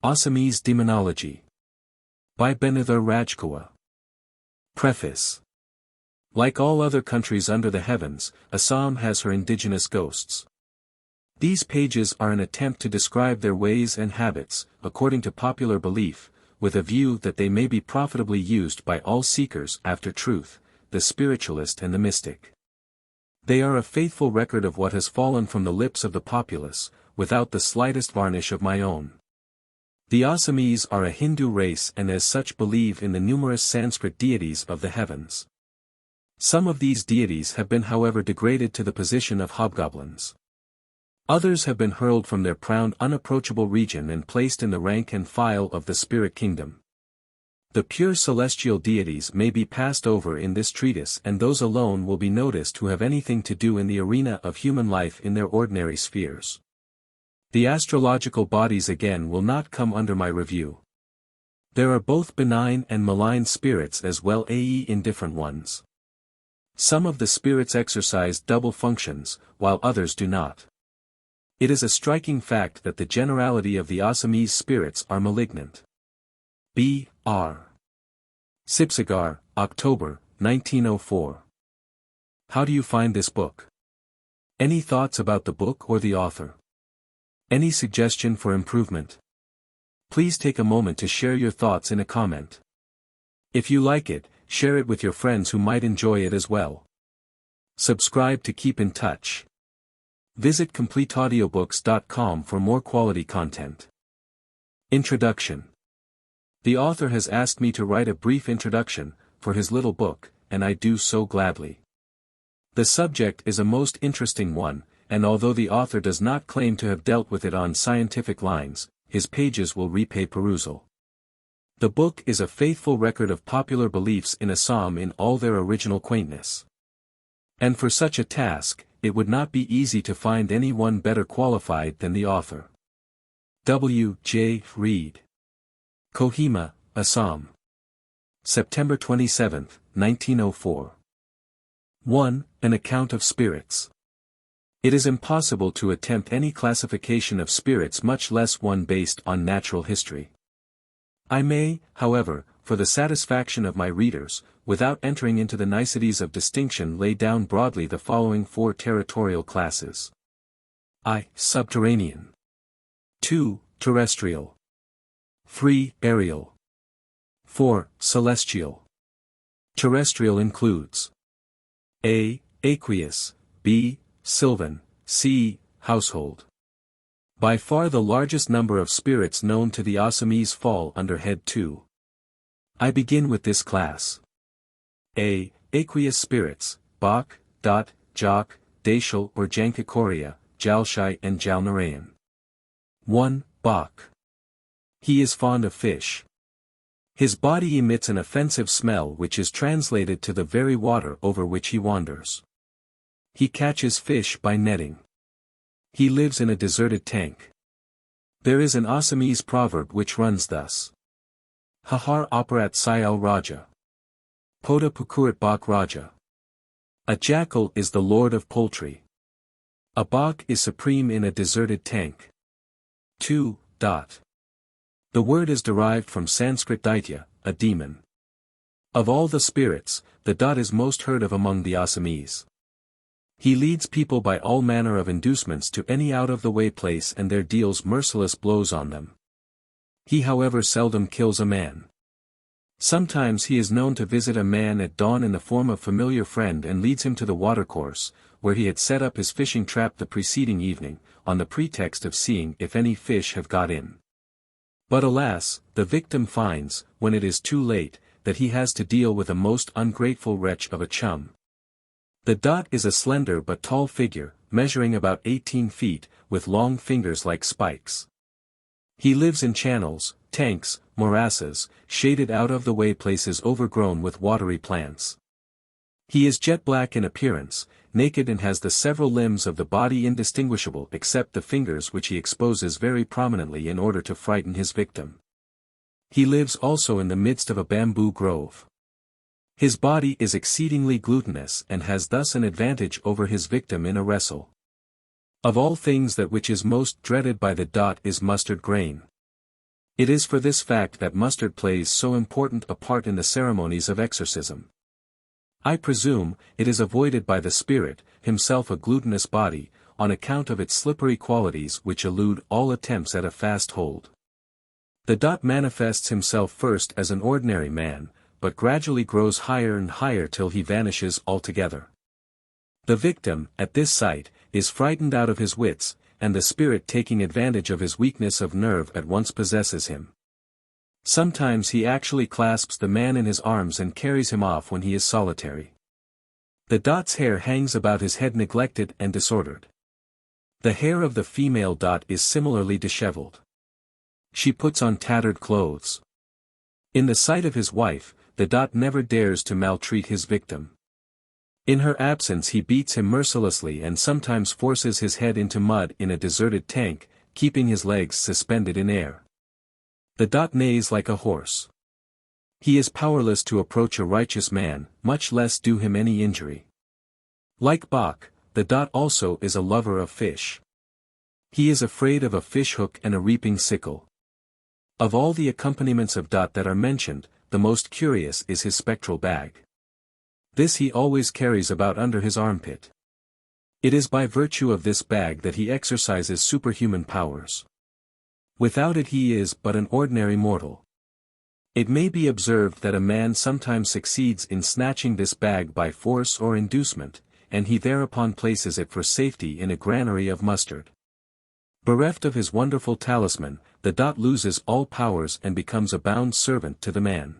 Assamese Demonology. By Benudhar Rajkhowa. Preface. Like all other countries under the heavens, Assam has her indigenous ghosts. These pages are an attempt to describe their ways and habits, according to popular belief, with a view that they may be profitably used by all seekers after truth, the spiritualist and the mystic. They are a faithful record of what has fallen from the lips of the populace, without the slightest varnish of my own. The Assamese are a Hindu race and as such believe in the numerous Sanskrit deities of the heavens. Some of these deities have been however degraded to the position of hobgoblins. Others have been hurled from their proud unapproachable region and placed in the rank and file of the spirit kingdom. The pure celestial deities may be passed over in this treatise and those alone will be noticed who have anything to do in the arena of human life in their ordinary spheres. The astrological bodies again will not come under my review. There are both benign and malign spirits as well as indifferent ones. Some of the spirits exercise double functions, while others do not. It is a striking fact that the generality of the Assamese spirits are malignant. B. R. Sibsagar, October, 1904. How do you find this book? Any thoughts about the book or the author? Any suggestion for improvement? Please take a moment to share your thoughts in a comment. If you like it, share it with your friends who might enjoy it as well. Subscribe to keep in touch. Visit CompleteAudiobooks.com for more quality content. Introduction. The author has asked me to write a brief introduction for his little book, and I do so gladly. The subject is a most interesting one, and although the author does not claim to have dealt with it on scientific lines, his pages will repay perusal. The book is a faithful record of popular beliefs in Assam in all their original quaintness. And for such a task, it would not be easy to find anyone better qualified than the author. W. J. Reed. Kohima, Assam. September 27, 1904. 1. An account of spirits. It is impossible to attempt any classification of spirits, much less one based on natural history. I may, however, for the satisfaction of my readers, without entering into the niceties of distinction, lay down broadly the following 4 territorial classes. I. Subterranean. 2. Terrestrial. 3. Aerial. 4. Celestial. Terrestrial includes A. Aqueous, B. Sylvan, C. Household. By far the largest number of spirits known to the Assamese fall under Head 2. I begin with this class. A. Aqueous spirits, Bak, Dot, Jok, Dashal or Jankikoria, Jalshai and Jalnarayan. 1. Bak. He is fond of fish. His body emits an offensive smell which is translated to the very water over which he wanders. He catches fish by netting. He lives in a deserted tank. There is an Assamese proverb which runs thus. Hahar Aparat Sayal Raja. Poda Pukurat Bak Raja. A jackal is the lord of poultry. A bak is supreme in a deserted tank. 2. Dot. The word is derived from Sanskrit daitya, a demon. Of all the spirits, the dot is most heard of among the Assamese. He leads people by all manner of inducements to any out-of-the-way place and there deals merciless blows on them. He however seldom kills a man. Sometimes he is known to visit a man at dawn in the form of familiar friend and leads him to the watercourse, where he had set up his fishing trap the preceding evening, on the pretext of seeing if any fish have got in. But alas, the victim finds, when it is too late, that he has to deal with a most ungrateful wretch of a chum. The dot is a slender but tall figure, measuring about 18 feet, with long fingers like spikes. He lives in channels, tanks, morasses, shaded out-of-the-way places overgrown with watery plants. He is jet black in appearance, naked and has the several limbs of the body indistinguishable except the fingers which he exposes very prominently in order to frighten his victim. He lives also in the midst of a bamboo grove. His body is exceedingly glutinous and has thus an advantage over his victim in a wrestle. Of all things that which is most dreaded by the dot is mustard grain. It is for this fact that mustard plays so important a part in the ceremonies of exorcism. I presume, it is avoided by the spirit, himself a glutinous body, on account of its slippery qualities which elude all attempts at a fast hold. The dot manifests himself first as an ordinary man, but gradually grows higher and higher till he vanishes altogether. The victim, at this sight, is frightened out of his wits, and the spirit taking advantage of his weakness of nerve at once possesses him. Sometimes he actually clasps the man in his arms and carries him off when he is solitary. The dot's hair hangs about his head neglected and disordered. The hair of the female dot is similarly disheveled. She puts on tattered clothes. In the sight of his wife, the dot never dares to maltreat his victim. In her absence he beats him mercilessly and sometimes forces his head into mud in a deserted tank, keeping his legs suspended in air. The dot neighs like a horse. He is powerless to approach a righteous man, much less do him any injury. Like Bach, the dot also is a lover of fish. He is afraid of a fish hook and a reaping sickle. Of all the accompaniments of dot that are mentioned, the most curious is his spectral bag. This he always carries about under his armpit. It is by virtue of this bag that he exercises superhuman powers. Without it he is but an ordinary mortal. It may be observed that a man sometimes succeeds in snatching this bag by force or inducement, and he thereupon places it for safety in a granary of mustard. Bereft of his wonderful talisman, the dot loses all powers and becomes a bound servant to the man.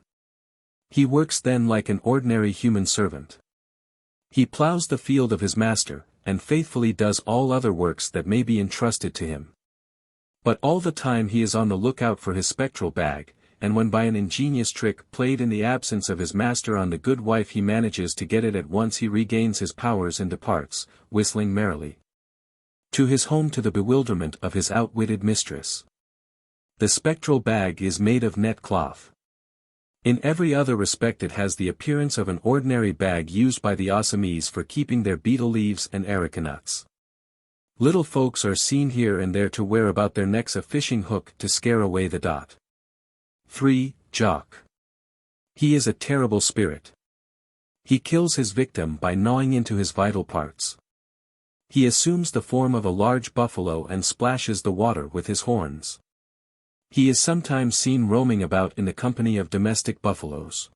He works then like an ordinary human servant. He plows the field of his master, and faithfully does all other works that may be entrusted to him. But all the time he is on the lookout for his spectral bag, and when by an ingenious trick played in the absence of his master on the good wife he manages to get it at once, he regains his powers and departs, whistling merrily, to his home to the bewilderment of his outwitted mistress. The spectral bag is made of net cloth. In every other respect it has the appearance of an ordinary bag used by the Assamese for keeping their betel leaves and areca nuts. Little folks are seen here and there to wear about their necks a fishing hook to scare away the dot. 3. Jock. He is a terrible spirit. He kills his victim by gnawing into his vital parts. He assumes the form of a large buffalo and splashes the water with his horns. He is sometimes seen roaming about in the company of domestic buffaloes.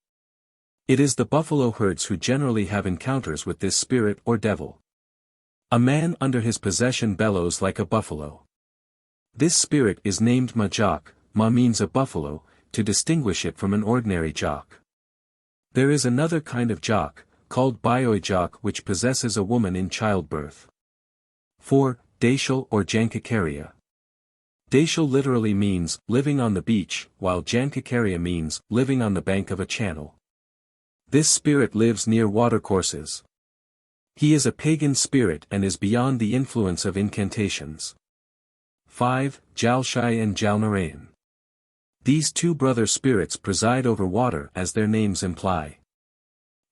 It is the buffalo herds who generally have encounters with this spirit or devil. A man under his possession bellows like a buffalo. This spirit is named ma-jock, ma means a buffalo, to distinguish it from an ordinary jock. There is another kind of jock, called bioi jock, which possesses a woman in childbirth. 4. Dacial or Jankakaria. Dacial literally means, living on the beach, while Jankakaria means, living on the bank of a channel. This spirit lives near watercourses. He is a pagan spirit and is beyond the influence of incantations. 5. Jalshai and Jalnarayan. These two brother spirits preside over water as their names imply.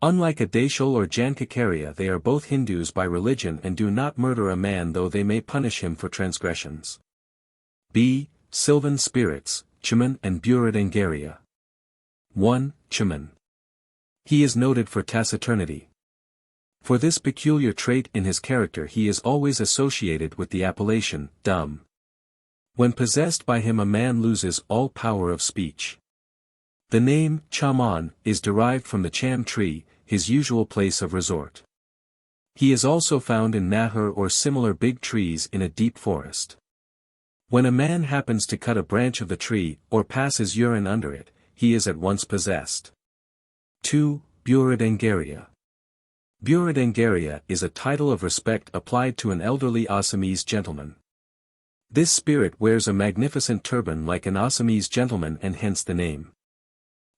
Unlike a Dacial or Jankakaria, they are both Hindus by religion and do not murder a man, though they may punish him for transgressions. B. Sylvan spirits, Chaman and Buradangaria. 1. Chaman. He is noted for taciturnity. For this peculiar trait in his character he is always associated with the appellation, dumb. When possessed by him a man loses all power of speech. The name, Chaman, is derived from the cham tree, his usual place of resort. He is also found in nahur or similar big trees in a deep forest. When a man happens to cut a branch of the tree, or pass his urine under it, he is at once possessed. 2. Buradangaria. Buradangaria is a title of respect applied to an elderly Assamese gentleman. This spirit wears a magnificent turban like an Assamese gentleman, and hence the name.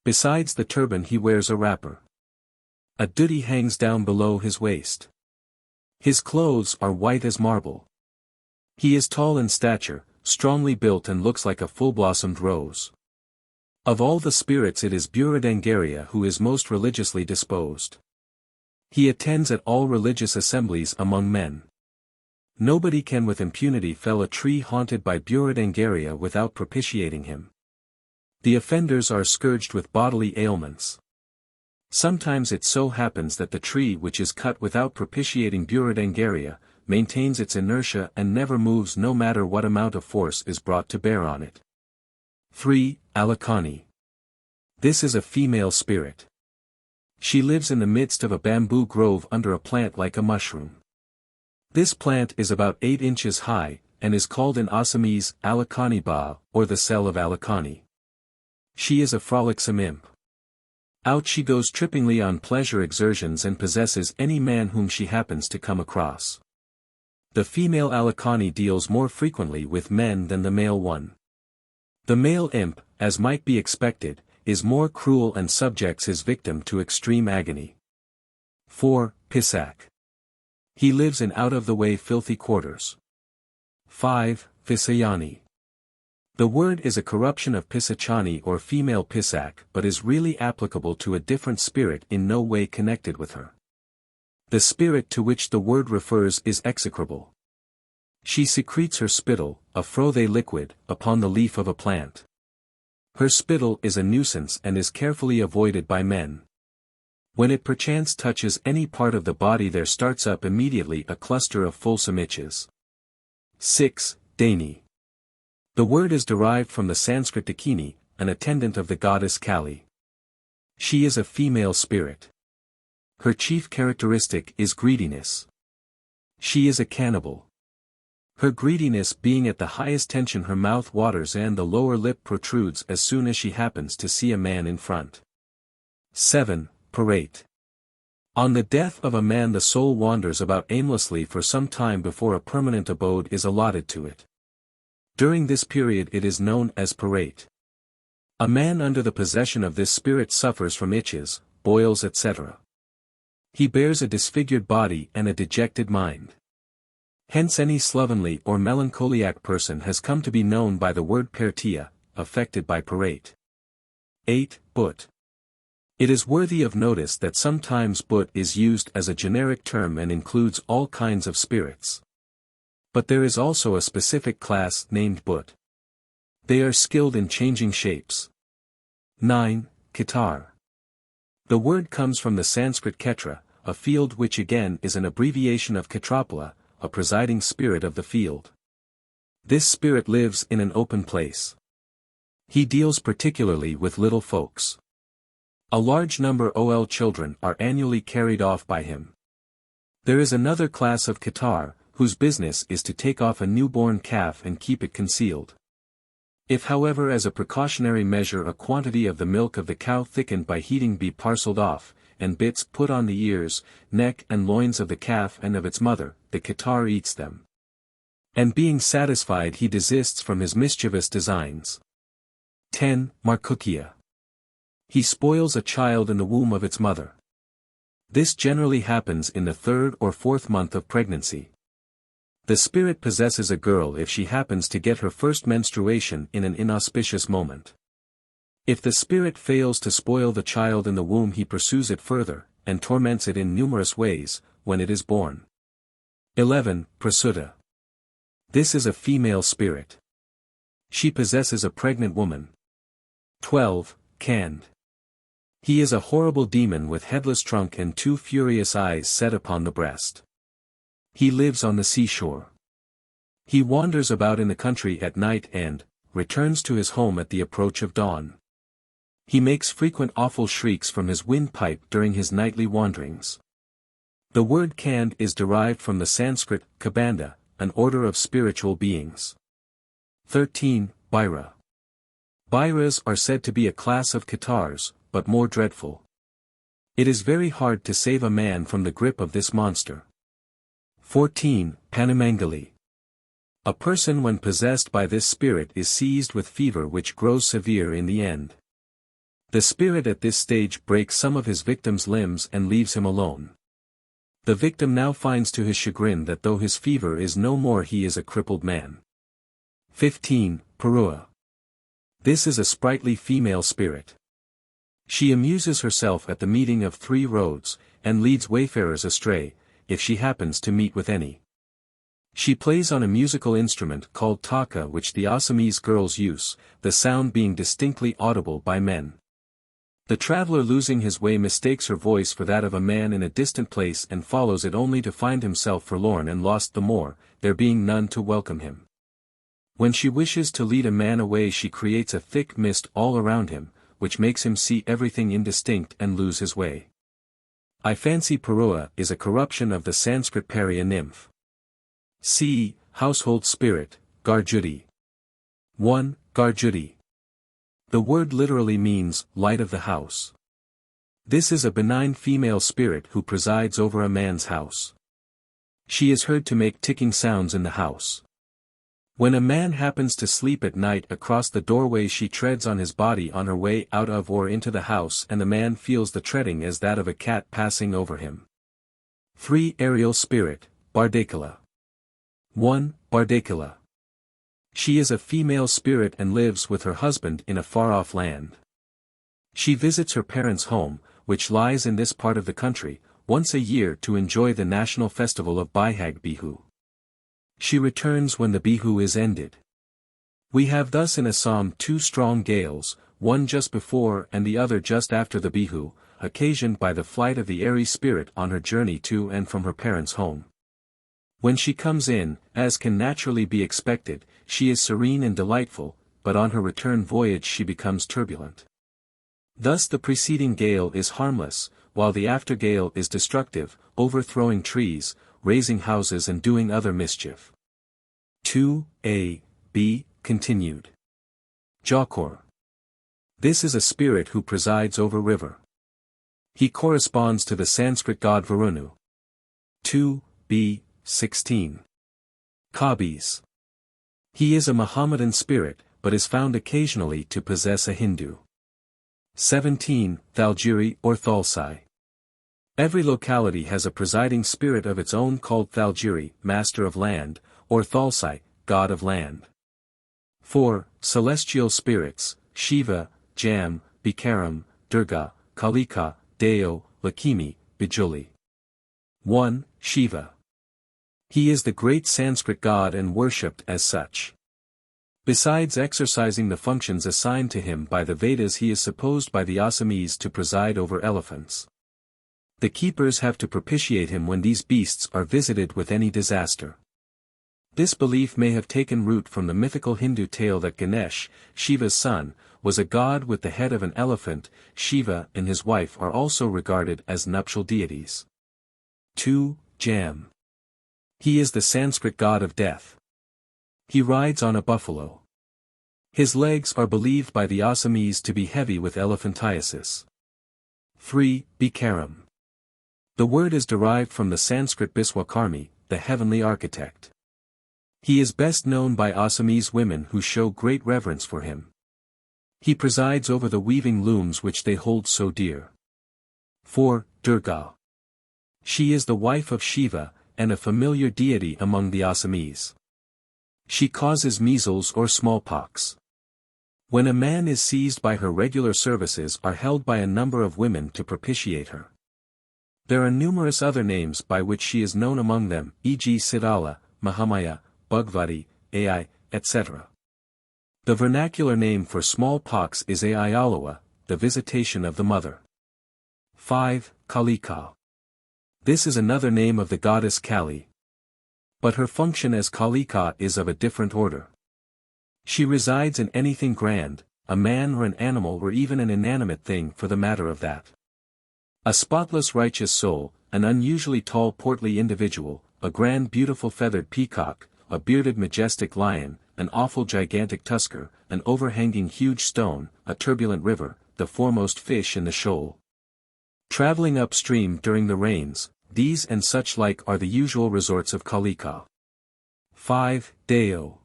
Besides the turban he wears a wrapper. A dhoti hangs down below his waist. His clothes are white as marble. He is tall in stature, strongly built, and looks like a full-blossomed rose. Of all the spirits it is Buradangaria who is most religiously disposed. He attends at all religious assemblies among men. Nobody can with impunity fell a tree haunted by Buradangaria without propitiating him. The offenders are scourged with bodily ailments. Sometimes it so happens that the tree which is cut without propitiating Burundanga maintains its inertia and never moves no matter what amount of force is brought to bear on it. 3. Alakhani. This is a female spirit. She lives in the midst of a bamboo grove under a plant like a mushroom. This plant is about 8 inches high, and is called in Assamese, Alakhani ba, or the cell of Alakhani. She is a frolicsome imp. Out she goes trippingly on pleasure exertions and possesses any man whom she happens to come across. The female Alakhani deals more frequently with men than the male one. The male imp, as might be expected, is more cruel and subjects his victim to extreme agony. 4. Pisachi. He lives in out-of-the-way filthy quarters. 5. Pisayani. The word is a corruption of pisachani or female pisachi but is really applicable to a different spirit in no way connected with her. The spirit to which the word refers is execrable. She secretes her spittle, a frothy liquid, upon the leaf of a plant. Her spittle is a nuisance and is carefully avoided by men. When it perchance touches any part of the body there starts up immediately a cluster of fulsome itches. 6. Dani. The word is derived from the Sanskrit Dakini, an attendant of the goddess Kali. She is a female spirit. Her chief characteristic is greediness. She is a cannibal. Her greediness being at the highest tension, her mouth waters and the lower lip protrudes as soon as she happens to see a man in front. 7. Preta. On the death of a man the soul wanders about aimlessly for some time before a permanent abode is allotted to it. During this period it is known as preta. A man under the possession of this spirit suffers from itches, boils etc. He bears a disfigured body and a dejected mind. Hence any slovenly or melancholiac person has come to be known by the word pertia, affected by preta. 8. Bhut. It is worthy of notice that sometimes bhut is used as a generic term and includes all kinds of spirits. But there is also a specific class named bhut. They are skilled in changing shapes. 9. Ketar. The word comes from the Sanskrit ketra, a field which again is an abbreviation of Ketrapala, a presiding spirit of the field. This spirit lives in an open place. He deals particularly with little folks. A large number of children are annually carried off by him. There is another class of Ketar, whose business is to take off a newborn calf and keep it concealed. If however as a precautionary measure a quantity of the milk of the cow thickened by heating be parcelled off, and bits put on the ears, neck and loins of the calf and of its mother, the Ketar eats them. And being satisfied he desists from his mischievous designs. 10. Markukia. He spoils a child in the womb of its mother. This generally happens in the 3rd or 4th month of pregnancy. The spirit possesses a girl if she happens to get her first menstruation in an inauspicious moment. If the spirit fails to spoil the child in the womb he pursues it further, and torments it in numerous ways, when it is born. 11. Prasuta. This is a female spirit. She possesses a pregnant woman. 12. Kand. He is a horrible demon with headless trunk and 2 furious eyes set upon the breast. He lives on the seashore. He wanders about in the country at night and returns to his home at the approach of dawn. He makes frequent awful shrieks from his windpipe during his nightly wanderings. The word Kand is derived from the Sanskrit Kabanda, an order of spiritual beings. 13. Bhaira. Bhairas are said to be a class of Ketars, but more dreadful. It is very hard to save a man from the grip of this monster. 14. Panamangali. A person when possessed by this spirit is seized with fever which grows severe in the end. The spirit at this stage breaks some of his victim's limbs and leaves him alone. The victim now finds to his chagrin that though his fever is no more he is a crippled man. 15. Parua. This is a sprightly female spirit. She amuses herself at the meeting of 3 roads, and leads wayfarers astray, if she happens to meet with any. She plays on a musical instrument called taka which the Assamese girls use, the sound being distinctly audible by men. The traveler losing his way mistakes her voice for that of a man in a distant place and follows it only to find himself forlorn and lost the more, there being none to welcome him. When she wishes to lead a man away she creates a thick mist all around him, which makes him see everything indistinct and lose his way. I fancy Parua is a corruption of the Sanskrit Paria nymph. C. Household spirit, Garjudi. 1. Garjudi. The word literally means, light of the house. This is a benign female spirit who presides over a man's house. She is heard to make ticking sounds in the house. When a man happens to sleep at night across the doorway she treads on his body on her way out of or into the house and the man feels the treading as that of a cat passing over him. 3. Aerial spirit, Bardakala. 1. Bardakala. She is a female spirit and lives with her husband in a far-off land. She visits her parents' home, which lies in this part of the country, once a year to enjoy the national festival of Bihag Bihu. She returns when the Bihu is ended. We have thus in Assam 2 strong gales, one just before and the other just after the Bihu, occasioned by the flight of the airy spirit on her journey to and from her parents' home. When she comes in, as can naturally be expected, she is serene and delightful, but on her return voyage she becomes turbulent. Thus the preceding gale is harmless, while the after gale is destructive, overthrowing trees, razing houses and doing other mischief. 2a. B. Continued. Jakor. This is a spirit who presides over river. He corresponds to the Sanskrit god Varunu. 2b. 16. Kabis. He is a Mohammedan spirit, but is found occasionally to possess a Hindu. 17. Thalgiri or Thalsai. Every locality has a presiding spirit of its own called Thalgiri, master of land, or Thalsai, god of land. 4. Celestial spirits, Shiva, Jam, Bikaram, Durga, Kalika, Deo, Lakshmi, Bijuli. 1. Shiva. He is the great Sanskrit god and worshipped as such. Besides exercising the functions assigned to him by the Vedas, he is supposed by the Assamese to preside over elephants. The keepers have to propitiate him when these beasts are visited with any disaster. This belief may have taken root from the mythical Hindu tale that Ganesh, Shiva's son, was a god with the head of an elephant. Shiva and his wife are also regarded as nuptial deities. 2. Jam. He is the Sanskrit god of death. He rides on a buffalo. His legs are believed by the Assamese to be heavy with elephantiasis. 3. Bikaram. The word is derived from the Sanskrit Biswakarmi, the heavenly architect. He is best known by Assamese women who show great reverence for him. He presides over the weaving looms which they hold so dear. 4. Durga. She is the wife of Shiva, and a familiar deity among the Assamese. She causes measles or smallpox. When a man is seized by her, regular services are held by a number of women to propitiate her. There are numerous other names by which she is known, among them, e.g. Sidala, Mahamaya, Bhagavati, Ai, etc. The vernacular name for smallpox is Aialawa, the visitation of the mother. 5. Kalika. This is another name of the goddess Kali. But her function as Kalika is of a different order. She resides in anything grand, a man or an animal or even an inanimate thing for the matter of that. A spotless righteous soul, an unusually tall portly individual, a grand beautiful feathered peacock, a bearded majestic lion, an awful gigantic tusker, an overhanging huge stone, a turbulent river, the foremost fish in the shoal. Traveling upstream during the rains, these and such like are the usual resorts of Kalika. 5. Deo.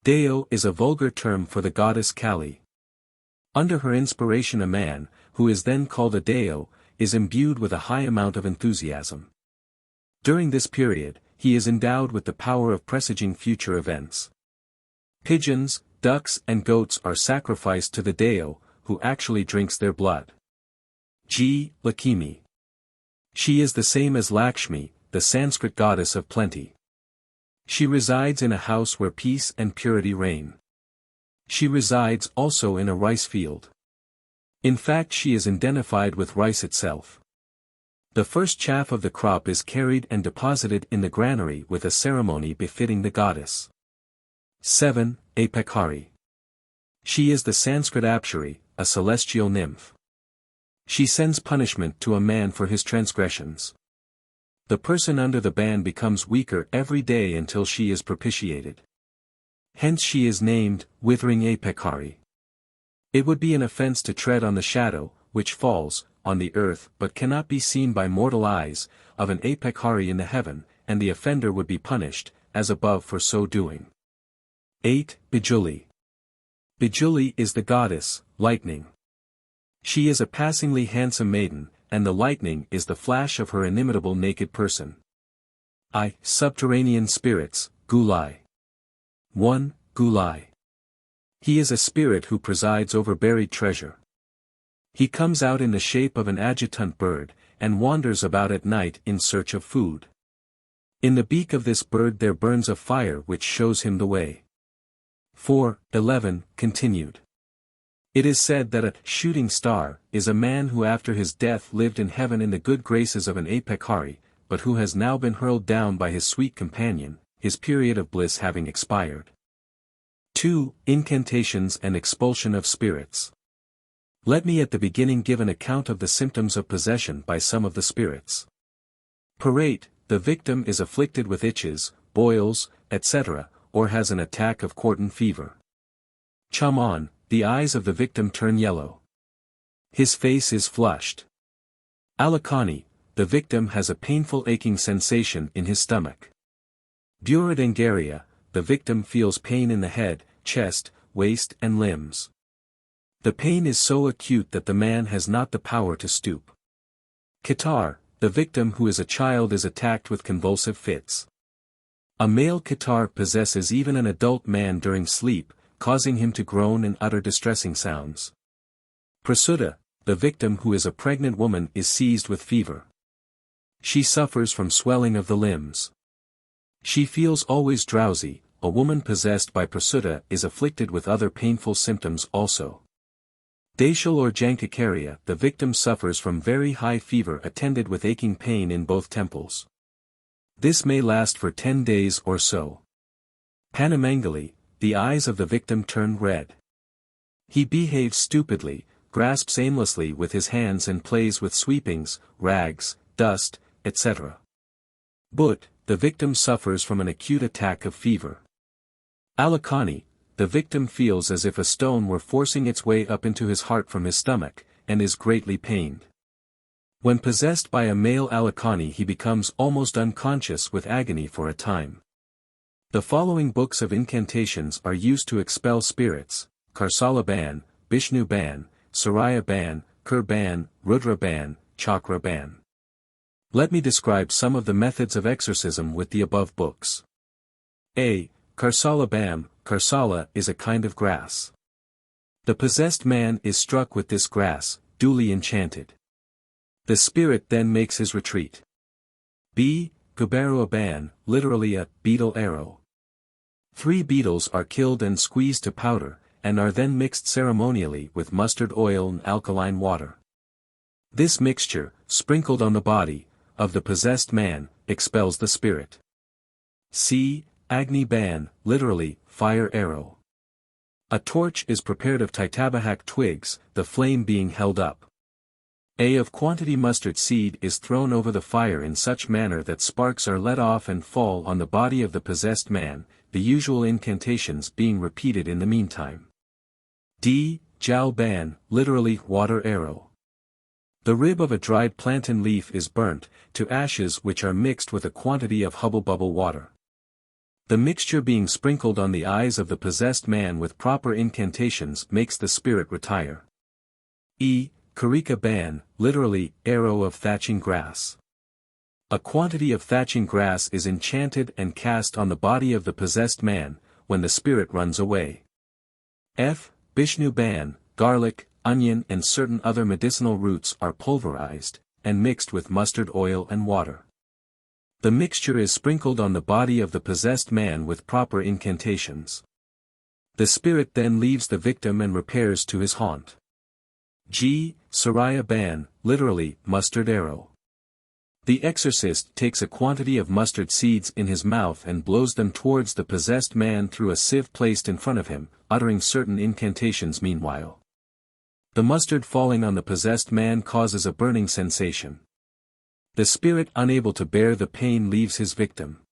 Deo is a vulgar term for the goddess Kali. Under her inspiration, a man, who is then called a Deo, is imbued with a high amount of enthusiasm. During this period, he is endowed with the power of presaging future events. Pigeons, ducks and goats are sacrificed to the Deo, who actually drinks their blood. G. Lakshmi. She is the same as Lakshmi, the Sanskrit goddess of plenty. She resides in a house where peace and purity reign. She resides also in a rice field. In fact, she is identified with rice itself. The first chaff of the crop is carried and deposited in the granary with a ceremony befitting the goddess. 7. Apekhari. She is the Sanskrit Apshari, a celestial nymph. She sends punishment to a man for his transgressions. The person under the ban becomes weaker every day until she is propitiated. Hence she is named, Withering Apekhari. It would be an offense to tread on the shadow, which falls, on the earth but cannot be seen by mortal eyes, of an Apekhari in the heaven, and the offender would be punished, as above for so doing. 8. Bijuli. Bijuli is the goddess, lightning. She is a passingly handsome maiden, and the lightning is the flash of her inimitable naked person. Subterranean spirits, Gulai. 1. Gulai. He is a spirit who presides over buried treasure. He comes out in the shape of an adjutant bird, and wanders about at night in search of food. In the beak of this bird there burns a fire which shows him the way. 4:11 continued. It is said that a shooting star is a man who after his death lived in heaven in the good graces of an Apekhari, but who has now been hurled down by his sweet companion, his period of bliss having expired. 2. Incantations and expulsion of spirits. Let me at the beginning give an account of the symptoms of possession by some of the spirits. Parate, the victim is afflicted with itches, boils, etc., or has an attack of quartan fever. Chaman, the eyes of the victim turn yellow. His face is flushed. Alakhani, the victim has a painful aching sensation in his stomach. Buradangaria, the victim feels pain in the head, chest, waist and limbs. The pain is so acute that the man has not the power to stoop. Qatar, the victim who is a child is attacked with convulsive fits. A male Qatar possesses even an adult man during sleep, causing him to groan and utter distressing sounds. Prasuta, the victim who is a pregnant woman is seized with fever. She suffers from swelling of the limbs. She feels always drowsy. A woman possessed by Prasuta is afflicted with other painful symptoms also. Dashal or Jankakaria, the victim suffers from very high fever attended with aching pain in both temples. This may last for 10 days or so. Panamangali, the eyes of the victim turn red. He behaves stupidly, grasps aimlessly with his hands and plays with sweepings, rags, dust, etc. But, the victim suffers from an acute attack of fever. Alakhani, the victim feels as if a stone were forcing its way up into his heart from his stomach, and is greatly pained. When possessed by a male Alakhani he becomes almost unconscious with agony for a time. The following books of incantations are used to expel spirits: Karsala Ban, Bishnu Ban, Saraya Ban, Kur Ban, Rudra Ban, Chakra Ban. Let me describe some of the methods of exorcism with the above books. A. Karsala Bam. Karsala is a kind of grass. The possessed man is struck with this grass, duly enchanted. The spirit then makes his retreat. B. Gubaru Ban, literally a beetle arrow. 3 beetles are killed and squeezed to powder, and are then mixed ceremonially with mustard oil and alkaline water. This mixture, sprinkled on the body of the possessed man, expels the spirit. C. Agni Ban, literally, fire arrow. A torch is prepared of titabahak twigs, the flame being held up. A of quantity mustard seed is thrown over the fire in such manner that sparks are let off and fall on the body of the possessed man, the usual incantations being repeated in the meantime. D. Jal Ban, literally, water arrow. The rib of a dried plantain leaf is burnt, to ashes which are mixed with a quantity of hubble bubble water. The mixture being sprinkled on the eyes of the possessed man with proper incantations makes the spirit retire. E. Karika Ban, literally, arrow of thatching grass. A quantity of thatching grass is enchanted and cast on the body of the possessed man, when the spirit runs away. F. Bishnu Ban, garlic, onion and certain other medicinal roots are pulverized, and mixed with mustard oil and water. The mixture is sprinkled on the body of the possessed man with proper incantations. The spirit then leaves the victim and repairs to his haunt. G. Saraya Ban, literally, mustard arrow. The exorcist takes a quantity of mustard seeds in his mouth and blows them towards the possessed man through a sieve placed in front of him, uttering certain incantations meanwhile. The mustard falling on the possessed man causes a burning sensation. The spirit unable to bear the pain leaves his victim.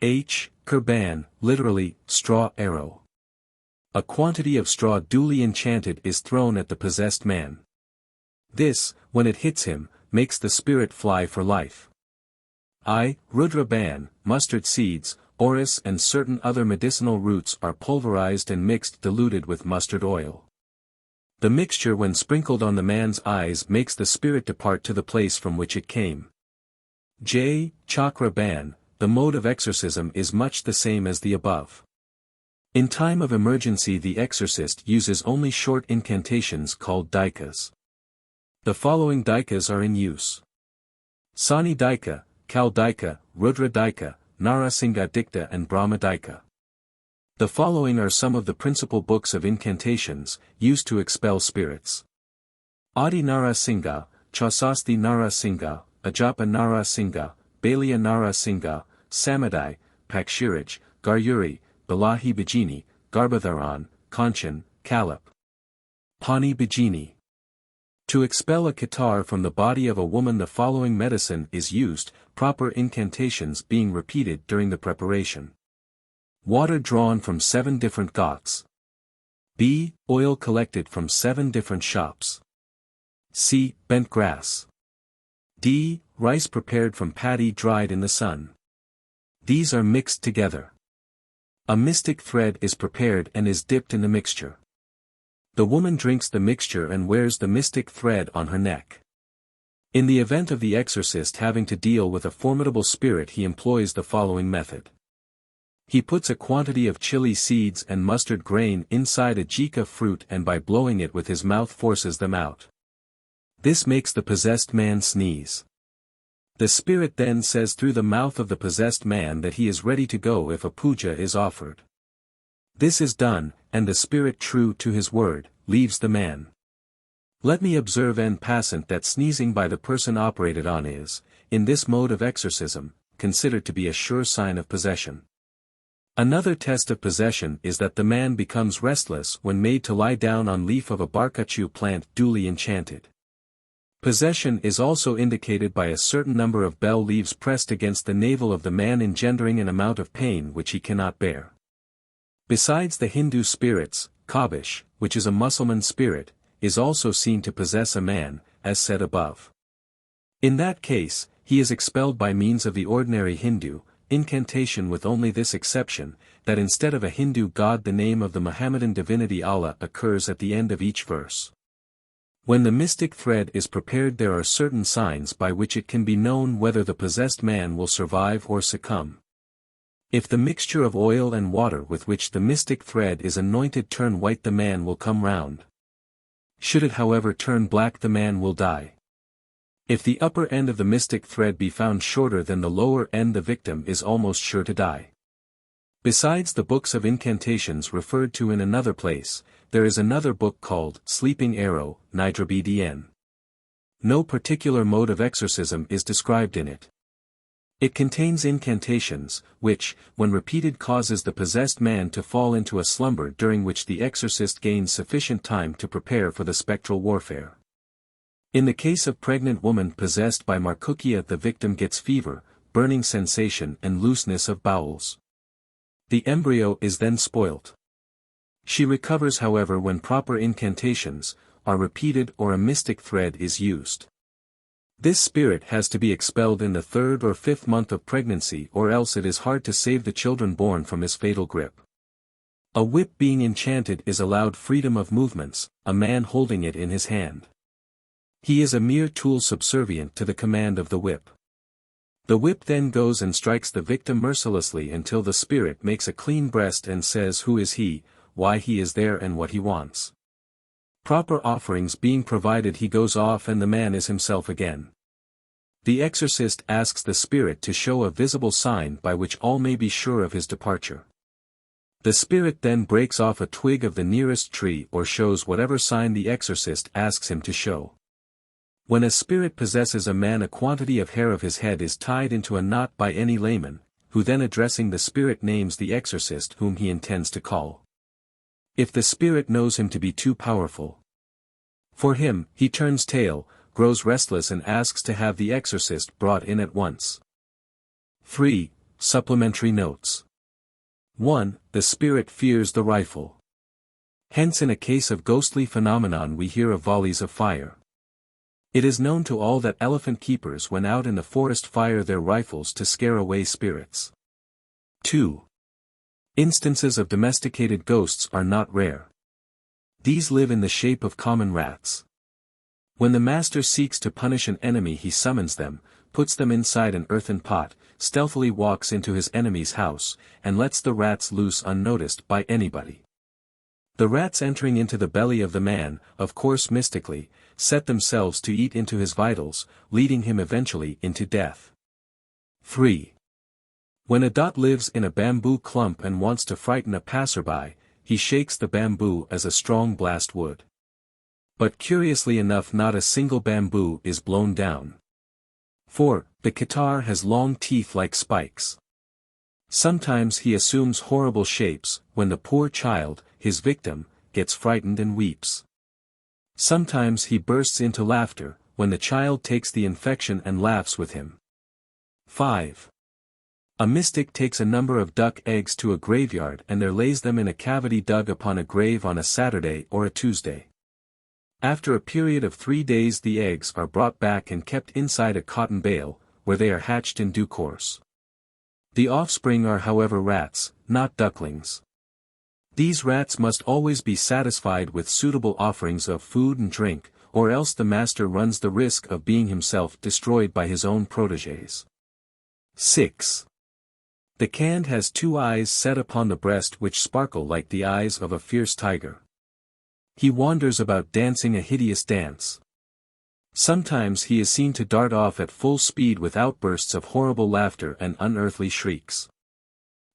H. Kurban, literally, straw arrow. A quantity of straw duly enchanted is thrown at the possessed man. This, when it hits him, makes the spirit fly for life. I. Rudra Ban, mustard seeds, orris and certain other medicinal roots are pulverized and mixed diluted with mustard oil. The mixture when sprinkled on the man's eyes makes the spirit depart to the place from which it came. J. Chakra Ban, the mode of exorcism is much the same as the above. In time of emergency the exorcist uses only short incantations called daikas. The following daikas are in use. Sani Daika, Kal Daika, Rudra Daika, Narasingha Dikta and Brahma Daika. The following are some of the principal books of incantations, used to expel spirits. Adi Narasingha, Chausasti Narasingha, Ajapa Narasingha, Balia Narasingha, Samadai, Pakshiraj, Garyuri, Balahi Bajini, Garbhadharan, Kanchan, Kalap. Pani Bajini. To expel a catarrh from the body of a woman the following medicine is used, proper incantations being repeated during the preparation. Water drawn from 7 different ghats. B. Oil collected from 7 different shops. C. Bent grass. D. Rice prepared from paddy dried in the sun. These are mixed together. A mystic thread is prepared and is dipped in the mixture. The woman drinks the mixture and wears the mystic thread on her neck. In the event of the exorcist having to deal with a formidable spirit he employs the following method. He puts a quantity of chili seeds and mustard grain inside a jika fruit and by blowing it with his mouth forces them out. This makes the possessed man sneeze. The spirit then says through the mouth of the possessed man that he is ready to go if a puja is offered. This is done, and the spirit true to his word, leaves the man. Let me observe en passant that sneezing by the person operated on is, in this mode of exorcism, considered to be a sure sign of possession. Another test of possession is that the man becomes restless when made to lie down on leaf of a barkachu plant duly enchanted. Possession is also indicated by a certain number of bell leaves pressed against the navel of the man engendering an amount of pain which he cannot bear. Besides the Hindu spirits, Kabish, which is a Mussulman spirit, is also seen to possess a man, as said above. In that case, he is expelled by means of the ordinary Hindu incantation with only this exception, that instead of a Hindu god the name of the Mohammedan divinity Allah occurs at the end of each verse. When the mystic thread is prepared there are certain signs by which it can be known whether the possessed man will survive or succumb. If the mixture of oil and water with which the mystic thread is anointed turn white the man will come round. Should it however turn black the man will die. If the upper end of the mystic thread be found shorter than the lower end the victim is almost sure to die. Besides the books of incantations referred to in another place, there is another book called Sleeping Arrow, Nidra Bdn. No particular mode of exorcism is described in it. It contains incantations, which, when repeated causes the possessed man to fall into a slumber during which the exorcist gains sufficient time to prepare for the spectral warfare. In the case of pregnant woman possessed by Markukia the victim gets fever, burning sensation and looseness of bowels. The embryo is then spoilt. She recovers however when proper incantations are repeated or a mystic thread is used. This spirit has to be expelled in the 3rd or 5th month of pregnancy or else it is hard to save the children born from his fatal grip. A whip being enchanted is allowed freedom of movements, a man holding it in his hand. He is a mere tool subservient to the command of the whip. The whip then goes and strikes the victim mercilessly until the spirit makes a clean breast and says who is he, why he is there and what he wants. Proper offerings being provided he goes off and the man is himself again. The exorcist asks the spirit to show a visible sign by which all may be sure of his departure. The spirit then breaks off a twig of the nearest tree or shows whatever sign the exorcist asks him to show. When a spirit possesses a man, a quantity of hair of his head is tied into a knot by any layman, who then addressing the spirit names the exorcist whom he intends to call. If the spirit knows him to be too powerful for him, he turns tail, grows restless and asks to have the exorcist brought in at once. 3. Supplementary Notes. 1. The spirit fears the rifle. Hence in a case of ghostly phenomenon we hear of volleys of fire. It is known to all that elephant keepers when out in the forest fire their rifles to scare away spirits. 2. Instances of domesticated ghosts are not rare. These live in the shape of common rats. When the master seeks to punish an enemy, he summons them, puts them inside an earthen pot, stealthily walks into his enemy's house, and lets the rats loose unnoticed by anybody. The rats entering into the belly of the man, of course mystically, set themselves to eat into his vitals, leading him eventually into death. 3. When a dot lives in a bamboo clump and wants to frighten a passerby, he shakes the bamboo as a strong blast would. But curiously enough, not a single bamboo is blown down. 4. The Qatar has long teeth like spikes. Sometimes he assumes horrible shapes, when the poor child, his victim, gets frightened and weeps. Sometimes he bursts into laughter, when the child takes the infection and laughs with him. 5. A mystic takes a number of duck eggs to a graveyard and there lays them in a cavity dug upon a grave on a Saturday or a Tuesday. After a period of 3 days the eggs are brought back and kept inside a cotton bale, where they are hatched in due course. The offspring are however rats, not ducklings. These rats must always be satisfied with suitable offerings of food and drink, or else the master runs the risk of being himself destroyed by his own protégés. 6. The Kand has 2 eyes set upon the breast which sparkle like the eyes of a fierce tiger. He wanders about dancing a hideous dance. Sometimes he is seen to dart off at full speed with outbursts of horrible laughter and unearthly shrieks.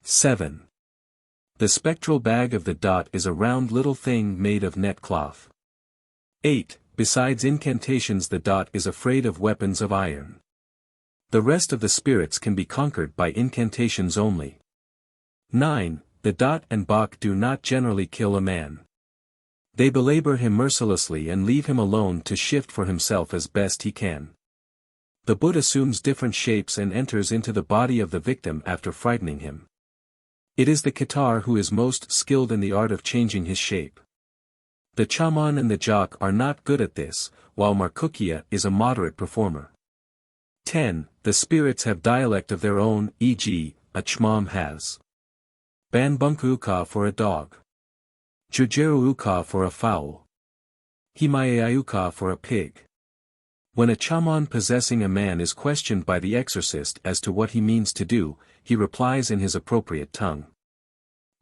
7. The spectral bag of the dot is a round little thing made of net cloth. 8. Besides incantations, the dot is afraid of weapons of iron. The rest of the spirits can be conquered by incantations only. 9. The dot and bok do not generally kill a man. They belabor him mercilessly and leave him alone to shift for himself as best he can. The Bhut assumes different shapes and enters into the body of the victim after frightening him. It is the Qatar who is most skilled in the art of changing his shape. The Chaman and the Jock are not good at this, while Markukia is a moderate performer. 10. The spirits have dialect of their own, e.g., a Chmam has Banbunkuuka for a dog, Jujeruuka for a fowl, Himayayuka for a pig. When a Chaman possessing a man is questioned by the exorcist as to what he means to do, he replies in his appropriate tongue.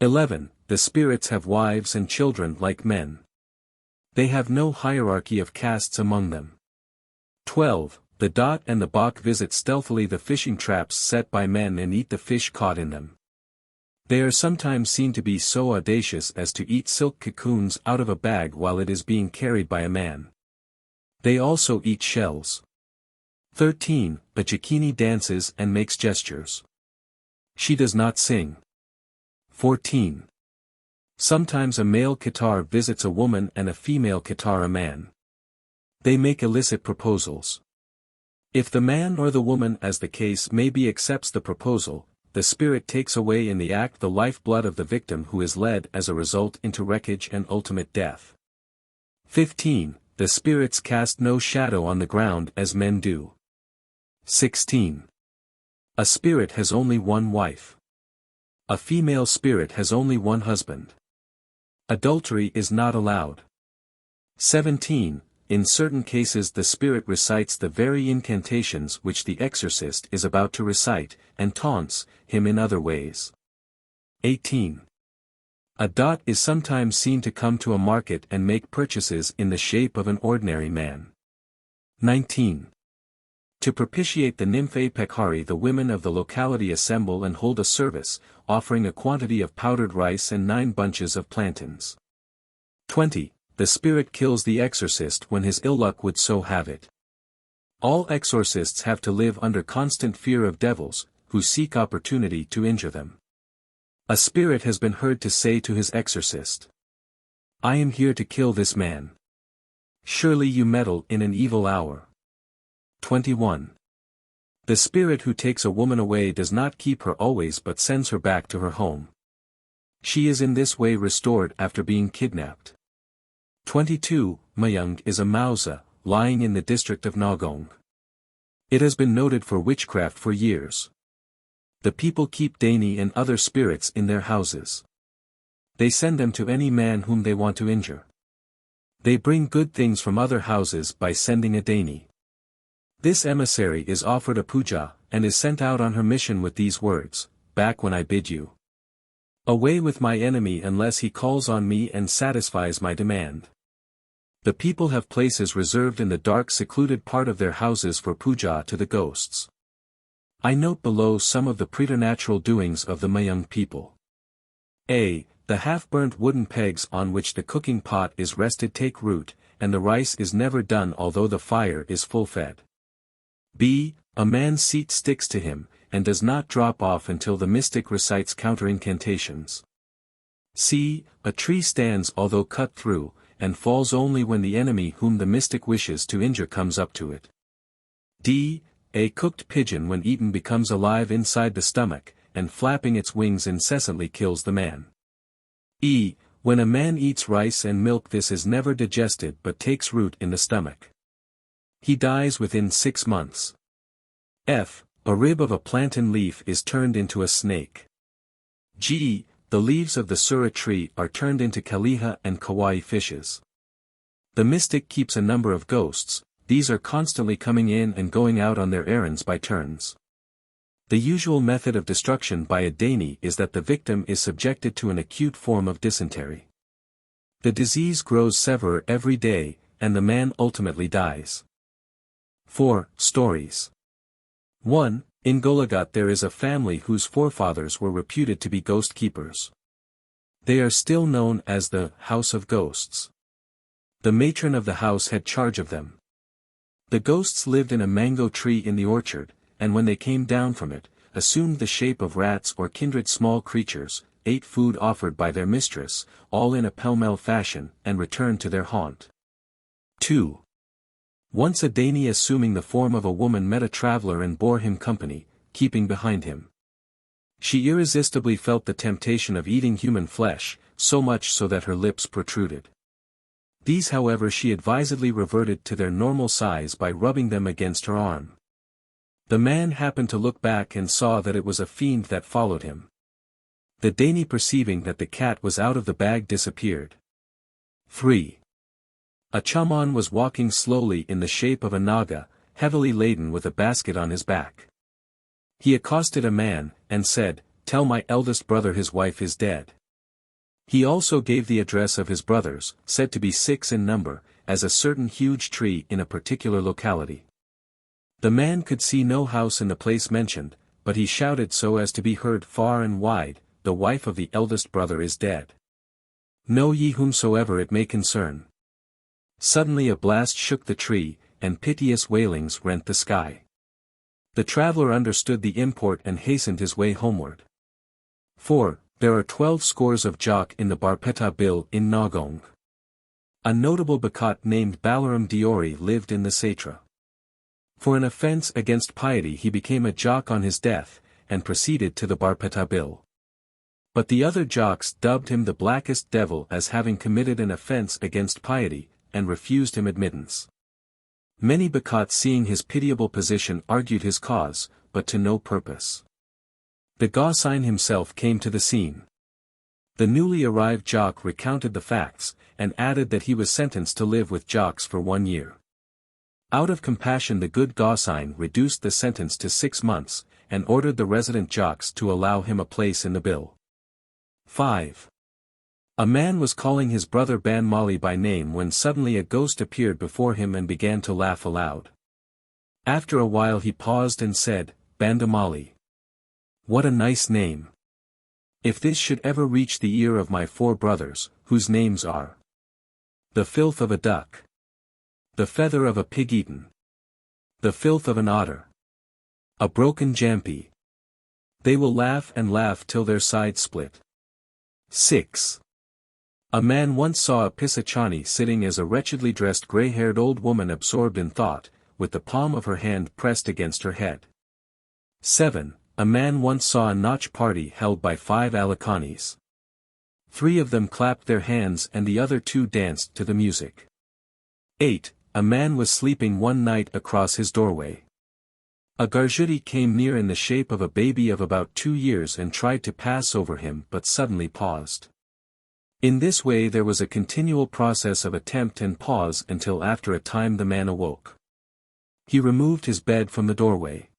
11. The spirits have wives and children like men. They have no hierarchy of castes among them. 12. The dot and the bok visit stealthily the fishing traps set by men and eat the fish caught in them. They are sometimes seen to be so audacious as to eat silk cocoons out of a bag while it is being carried by a man. They also eat shells. 13. The Chikini dances and makes gestures. She does not sing. 14. Sometimes a male Qatar visits a woman and a female Qatar a man. They make illicit proposals. If the man or the woman, as the case may be, accepts the proposal, the spirit takes away in the act the lifeblood of the victim, who is led as a result into wreckage and ultimate death. 15. The spirits cast no shadow on the ground as men do. 16. A spirit has only one wife. A female spirit has only one husband. Adultery is not allowed. 17. In certain cases the spirit recites the very incantations which the exorcist is about to recite, and taunts him in other ways. 18. A dot is sometimes seen to come to a market and make purchases in the shape of an ordinary man. 19. To propitiate the nymphae Pekhari, the women of the locality assemble and hold a service, offering a quantity of powdered rice and 9 bunches of plantains. 20. The spirit kills the exorcist when his ill luck would so have it. All exorcists have to live under constant fear of devils, who seek opportunity to injure them. A spirit has been heard to say to his exorcist, "I am here to kill this man. Surely you meddle in an evil hour." 21. The spirit who takes a woman away does not keep her always but sends her back to her home. She is in this way restored after being kidnapped. 22. Mayang is a Mausa, lying in the district of Nagong. It has been noted for witchcraft for years. The people keep Dani and other spirits in their houses. They send them to any man whom they want to injure. They bring good things from other houses by sending a Dani. This emissary is offered a puja, and is sent out on her mission with these words, "Back when I bid you. Away with my enemy unless he calls on me and satisfies my demand." The people have places reserved in the dark secluded part of their houses for puja to the ghosts. I note below some of the preternatural doings of the Mayang people. A. The half-burnt wooden pegs on which the cooking pot is rested take root, and the rice is never done although the fire is full fed. B. A man's seat sticks to him, and does not drop off until the mystic recites counter-incantations. C. A tree stands although cut through, and falls only when the enemy whom the mystic wishes to injure comes up to it. D. A cooked pigeon when eaten becomes alive inside the stomach, and flapping its wings incessantly kills the man. E. When a man eats rice and milk this is never digested but takes root in the stomach. He dies within 6 months. F. A rib of a plantain leaf is turned into a snake. G. The leaves of the sura tree are turned into kaliha and kawaii fishes. The mystic keeps a number of ghosts, these are constantly coming in and going out on their errands by turns. The usual method of destruction by a Dani is that the victim is subjected to an acute form of dysentery. The disease grows severe every day, and the man ultimately dies. 4. Stories. 1. In Golagat there is a family whose forefathers were reputed to be ghost keepers. They are still known as the House of Ghosts. The matron of the house had charge of them. The ghosts lived in a mango tree in the orchard, and when they came down from it, assumed the shape of rats or kindred small creatures, ate food offered by their mistress, all in a pell-mell fashion, and returned to their haunt. 2. Once a Dani assuming the form of a woman met a traveler and bore him company, keeping behind him. She irresistibly felt the temptation of eating human flesh, so much so that her lips protruded. These however she advisedly reverted to their normal size by rubbing them against her arm. The man happened to look back and saw that it was a fiend that followed him. The Dani perceiving that the cat was out of the bag disappeared. 3. A chaman was walking slowly in the shape of a naga, heavily laden with a basket on his back. He accosted a man, and said, "Tell my eldest brother his wife is dead." He also gave the address of his brothers, said to be 6 in number, as a certain huge tree in a particular locality. The man could see no house in the place mentioned, but he shouted so as to be heard far and wide, "The wife of the eldest brother is dead. Know ye whomsoever it may concern." Suddenly a blast shook the tree, and piteous wailings rent the sky. The traveler understood the import and hastened his way homeward. 4. There are 12 scores of Jok in the Barpeta Bill in Nagong. A notable Bakat named Balaram Diori lived in the Satra. For an offense against piety he became a Jok on his death, and proceeded to the Barpeta Bill. But the other Joks dubbed him the blackest devil as having committed an offense against piety, and refused him admittance. Many Bakats seeing his pitiable position argued his cause, but to no purpose. The Gosine himself came to the scene. The newly arrived Jok recounted the facts, and added that he was sentenced to live with Joks for 1 year. Out of compassion the good Gosine reduced the sentence to 6 months, and ordered the resident Joks to allow him a place in the bill. 5. A man was calling his brother Ban Mali by name when suddenly a ghost appeared before him and began to laugh aloud. After a while he paused and said, Bandamali. What a nice name. If this should ever reach the ear of my 4 brothers, whose names are the filth of a duck, the feather of a pig eaten, the filth of an otter, a broken jampi, they will laugh and laugh till their sides split. 6. A man once saw a pisachani sitting as a wretchedly dressed grey-haired old woman absorbed in thought, with the palm of her hand pressed against her head. 7. A man once saw a Nach party held by 5 Alakhanis. 3 of them clapped their hands and the other 2 danced to the music. 8. A man was sleeping one night across his doorway. A Garjuti came near in the shape of a baby of about 2 years and tried to pass over him but suddenly paused. In this way there was a continual process of attempt and pause until after a time the man awoke. He removed his bed from the doorway.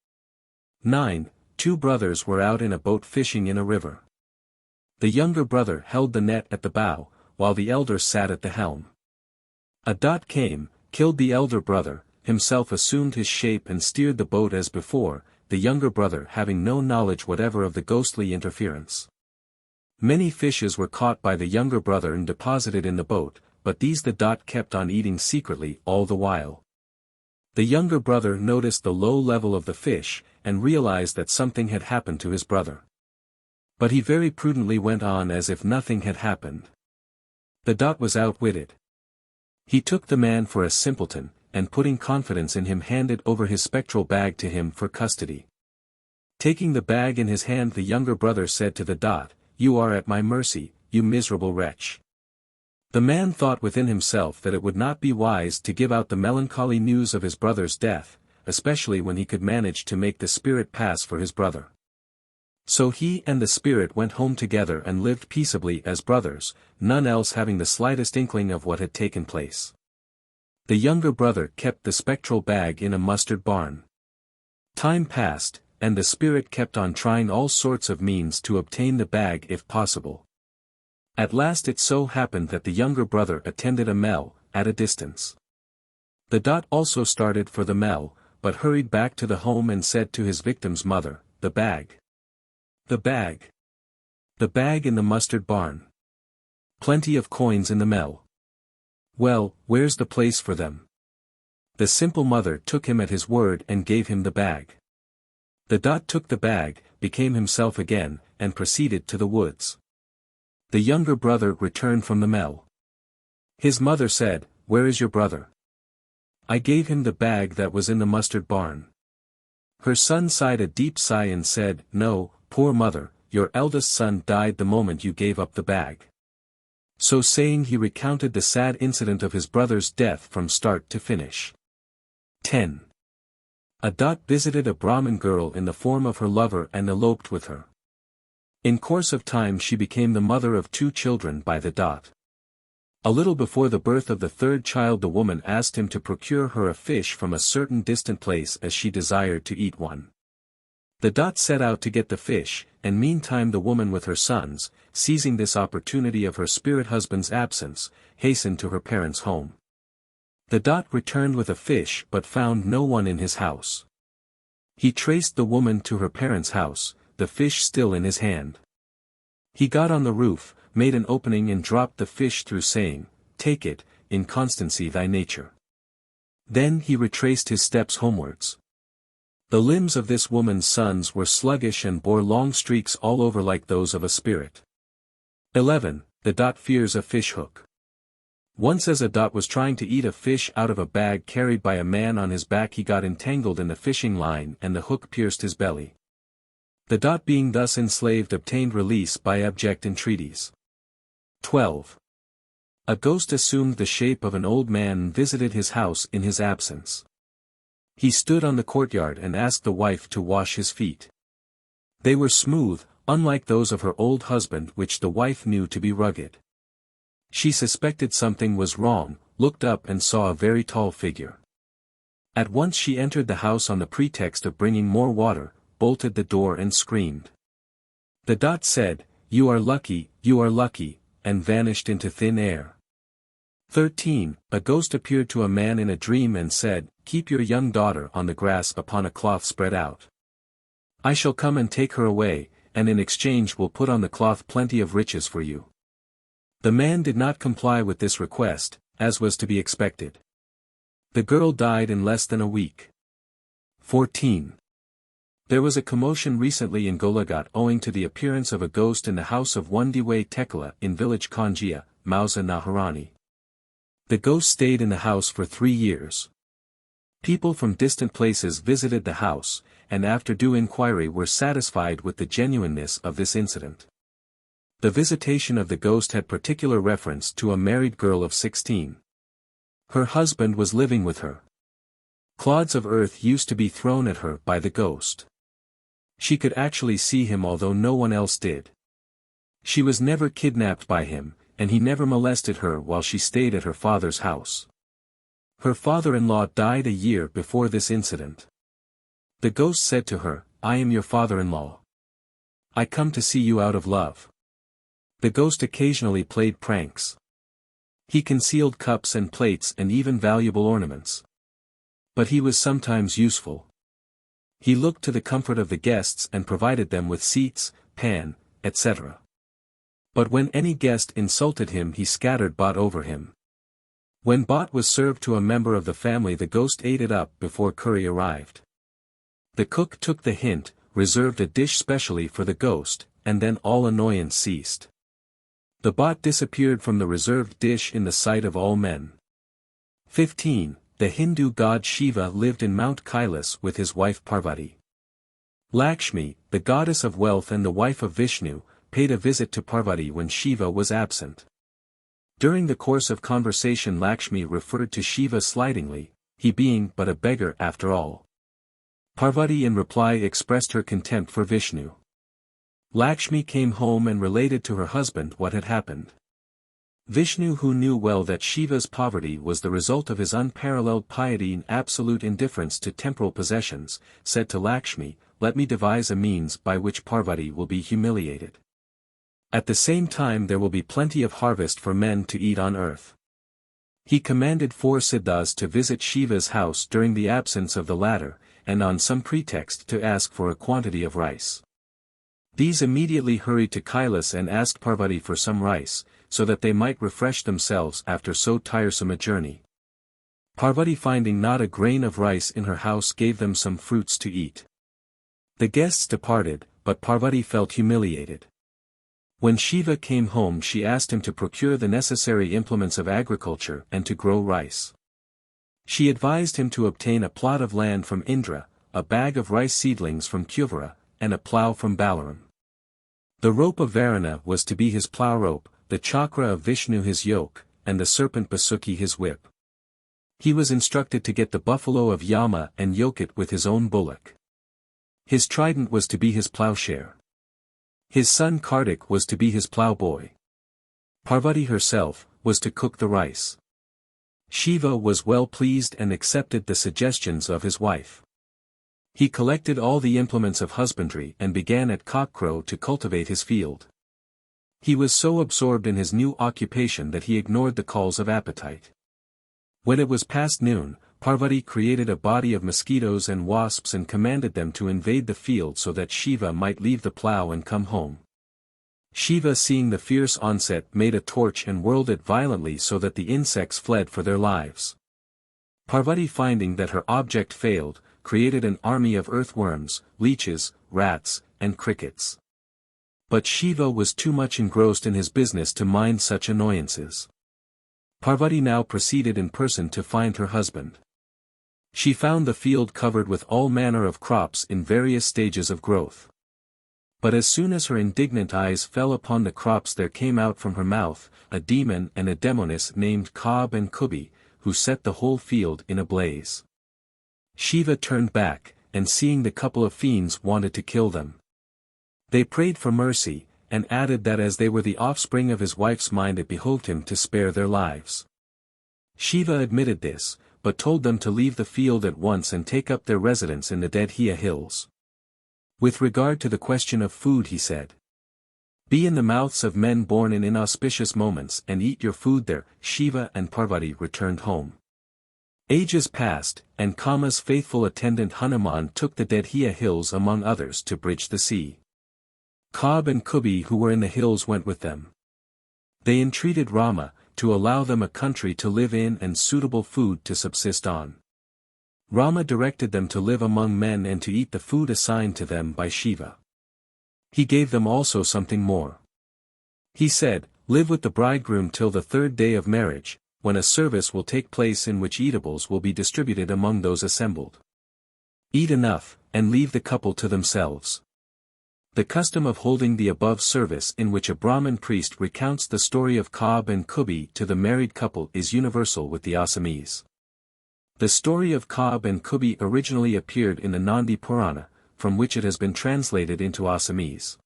9. 2 brothers were out in a boat fishing in a river. The younger brother held the net at the bow, while the elder sat at the helm. A dot came, killed the elder brother, himself assumed his shape and steered the boat as before, the younger brother having no knowledge whatever of the ghostly interference. Many fishes were caught by the younger brother and deposited in the boat, but these the dot kept on eating secretly all the while. The younger brother noticed the low level of the fish, and realized that something had happened to his brother. But he very prudently went on as if nothing had happened. The dot was outwitted. He took the man for a simpleton, and putting confidence in him handed over his spectral bag to him for custody. Taking the bag in his hand the younger brother said to the dot, You are at my mercy, you miserable wretch. The man thought within himself that it would not be wise to give out the melancholy news of his brother's death, especially when he could manage to make the spirit pass for his brother. So he and the spirit went home together and lived peaceably as brothers, none else having the slightest inkling of what had taken place. The younger brother kept the spectral bag in a mustard barn. Time passed, and the spirit kept on trying all sorts of means to obtain the bag if possible. At last it so happened that the younger brother attended a mel, at a distance. The dot also started for the mel, but hurried back to the home and said to his victim's mother, The bag. The bag. The bag in the mustard barn. Plenty of coins in the mel. Well, where's the place for them? The simple mother took him at his word and gave him the bag. The dot took the bag, became himself again, and proceeded to the woods. The younger brother returned from the mel. His mother said, Where is your brother? I gave him the bag that was in the mustard barn. Her son sighed a deep sigh and said, No, poor mother, your eldest son died the moment you gave up the bag. So saying he recounted the sad incident of his brother's death from start to finish. 10. A dot visited a Brahmin girl in the form of her lover and eloped with her. In course of time she became the mother of 2 children by the dot. A little before the birth of the 3rd child the woman asked him to procure her a fish from a certain distant place as she desired to eat one. The dot set out to get the fish, and meantime the woman with her sons, seizing this opportunity of her spirit husband's absence, hastened to her parents' home. The dot returned with a fish but found no one in his house. He traced the woman to her parents' house, the fish still in his hand. He got on the roof, made an opening and dropped the fish through saying, Take it, in constancy thy nature. Then he retraced his steps homewards. The limbs of this woman's sons were sluggish and bore long streaks all over like those of a spirit. 11. The dot fears a fish hook. Once as a dot was trying to eat a fish out of a bag carried by a man on his back he got entangled in the fishing line and the hook pierced his belly. The dot being thus enslaved obtained release by abject entreaties. 12. A ghost assumed the shape of an old man and visited his house in his absence. He stood on the courtyard and asked the wife to wash his feet. They were smooth, unlike those of her old husband which the wife knew to be rugged. She suspected something was wrong, looked up and saw a very tall figure. At once she entered the house on the pretext of bringing more water, bolted the door and screamed. The dot said, You are lucky, and vanished into thin air. 13. A ghost appeared to a man in a dream and said, keep your young daughter on the grass upon a cloth spread out. I shall come and take her away, and in exchange will put on the cloth plenty of riches for you." The man did not comply with this request, as was to be expected. The girl died in less than a week. 14. There was a commotion recently in Golagat owing to the appearance of a ghost in the house of one Diwe Tekla in village Kanjia, Mausa Naharani. The ghost stayed in the house for 3 years. People from distant places visited the house, and after due inquiry were satisfied with the genuineness of this incident. The visitation of the ghost had particular reference to a married girl of 16. Her husband was living with her. Clods of earth used to be thrown at her by the ghost. She could actually see him although no one else did. She was never kidnapped by him, and he never molested her while she stayed at her father's house. Her father-in-law died a year before this incident. The ghost said to her, "I am your father-in-law. I come to see you out of love." The ghost occasionally played pranks. He concealed cups and plates and even valuable ornaments. But he was sometimes useful. He looked to the comfort of the guests and provided them with seats, pan, etc. But when any guest insulted him he scattered bhat over him. When bhat was served to a member of the family the ghost ate it up before curry arrived. The cook took the hint, reserved a dish specially for the ghost, and then all annoyance ceased. The bhat disappeared from the reserved dish in the sight of all men. 15. The Hindu god Shiva lived in Mount Kailas with his wife Parvati. Lakshmi, the goddess of wealth and the wife of Vishnu, paid a visit to Parvati when Shiva was absent. During the course of conversation Lakshmi referred to Shiva slightingly, he being but a beggar after all. Parvati in reply expressed her contempt for Vishnu. Lakshmi came home and related to her husband what had happened. Vishnu, who knew well that Shiva's poverty was the result of his unparalleled piety and absolute indifference to temporal possessions, said to Lakshmi, "Let me devise a means by which Parvati will be humiliated. At the same time there will be plenty of harvest for men to eat on earth." He commanded 4 siddhas to visit Shiva's house during the absence of the latter, and on some pretext to ask for a quantity of rice. These immediately hurried to Kailas and asked Parvati for some rice, so that they might refresh themselves after so tiresome a journey. Parvati, finding not a grain of rice in her house, gave them some fruits to eat. The guests departed, but Parvati felt humiliated. When Shiva came home she asked him to procure the necessary implements of agriculture and to grow rice. She advised him to obtain a plot of land from Indra, a bag of rice seedlings from Kuvara, and a plough from Balaram. The rope of Varuna was to be his plough rope, the chakra of Vishnu his yoke, and the serpent Basuki his whip. He was instructed to get the buffalo of Yama and yoke it with his own bullock. His trident was to be his ploughshare. His son Kartik was to be his ploughboy. Parvati herself was to cook the rice. Shiva was well pleased and accepted the suggestions of his wife. He collected all the implements of husbandry and began at cockcrow to cultivate his field. He was so absorbed in his new occupation that he ignored the calls of appetite. When it was past noon, Parvati created a body of mosquitoes and wasps and commanded them to invade the field so that Shiva might leave the plough and come home. Shiva, seeing the fierce onset, made a torch and whirled it violently so that the insects fled for their lives. Parvati, finding that her object failed, created an army of earthworms, leeches, rats, and crickets. But Shiva was too much engrossed in his business to mind such annoyances. Parvati now proceeded in person to find her husband. She found the field covered with all manner of crops in various stages of growth. But as soon as her indignant eyes fell upon the crops there came out from her mouth a demon and a demoness named Kab and Kubi, who set the whole field in a blaze. Shiva turned back, and seeing the couple of fiends wanted to kill them. They prayed for mercy, and added that as they were the offspring of his wife's mind it behoved him to spare their lives. Shiva admitted this, but told them to leave the field at once and take up their residence in the Dedhiya hills. With regard to the question of food he said, "Be in the mouths of men born in inauspicious moments and eat your food there." Shiva and Parvati returned home. Ages passed, and Kama's faithful attendant Hanuman took the Dedhiya hills among others to bridge the sea. Kab and Kubi who were in the hills went with them. They entreated Rama, to allow them a country to live in and suitable food to subsist on. Rama directed them to live among men and to eat the food assigned to them by Shiva. He gave them also something more. He said, "Live with the bridegroom till the third day of marriage, when a service will take place in which eatables will be distributed among those assembled. Eat enough, and leave the couple to themselves." The custom of holding the above service in which a Brahmin priest recounts the story of Kab and Kubi to the married couple is universal with the Assamese. The story of Kab and Kubi originally appeared in the Nandi Purana, from which it has been translated into Assamese.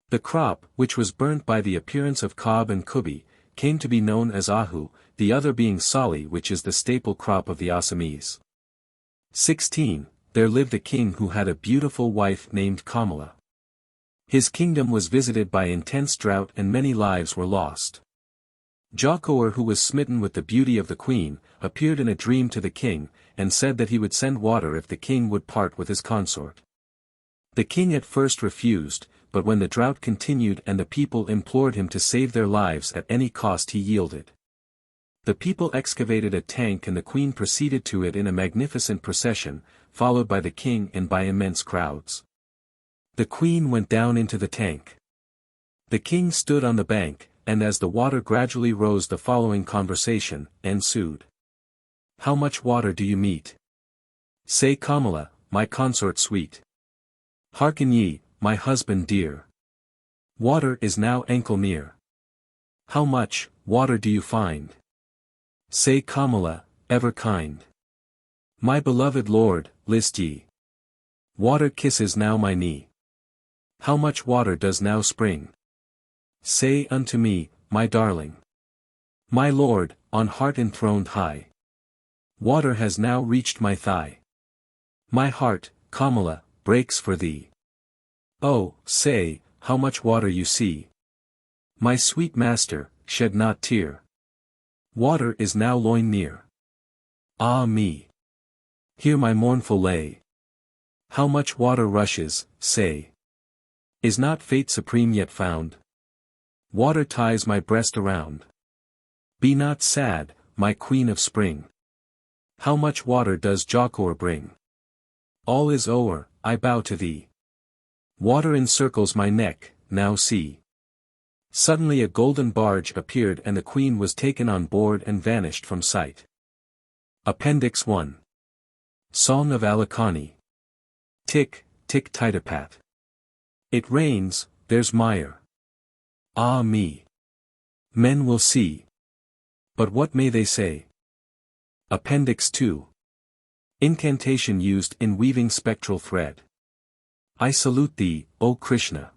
The crop, which was burnt by the appearance of Kab and Kubi, came to be known as Ahu, the other being Sali, which is the staple crop of the Assamese. 16. There lived a king who had a beautiful wife named Kamala. His kingdom was visited by intense drought and many lives were lost. Jokor, who was smitten with the beauty of the queen, appeared in a dream to the king, and said that he would send water if the king would part with his consort. The king at first refused, but when the drought continued and the people implored him to save their lives at any cost he yielded. The people excavated a tank and the queen proceeded to it in a magnificent procession, followed by the king and by immense crowds. The queen went down into the tank. The king stood on the bank, and as the water gradually rose the following conversation ensued. "How much water do you mete? Say Kamala, my consort sweet. Hearken ye, my husband dear. Water is now ankle near. How much water do you find? Say Kamala, ever kind. My beloved lord, list ye. Water kisses now my knee. How much water does now spring? Say unto me, my darling. My lord, on heart enthroned high. Water has now reached my thigh. My heart, Kamala, breaks for thee. Oh, say, how much water you see. My sweet master, shed not tear. Water is now loin near. Ah me! Hear my mournful lay. How much water rushes, say. Is not fate supreme yet found? Water ties my breast around. Be not sad, my queen of spring. How much water does Jokor bring? All is o'er, I bow to thee. Water encircles my neck, now see. Suddenly a golden barge appeared and the queen was taken on board and vanished from sight. Appendix 1. Song of Alakhani. Tick, tick titapat. It rains, there's mire. Ah me! Men will see. But what may they say? Appendix 2. Incantation used in weaving spectral thread. I salute thee, O Krishna.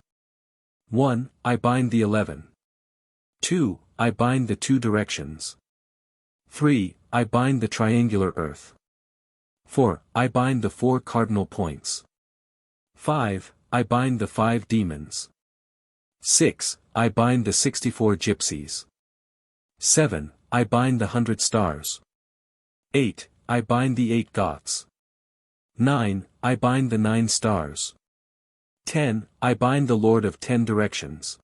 1. I bind the 11. 2. I bind the 2 directions. 3. I bind the triangular earth. 4. I bind the 4 cardinal points. 5. I bind the 5 demons. 6. I bind the 64 gypsies. 7. I bind the 100 stars. 8. I bind the 8 Goths. 9. I bind the 9 stars. 10. I bind the Lord of 10 directions.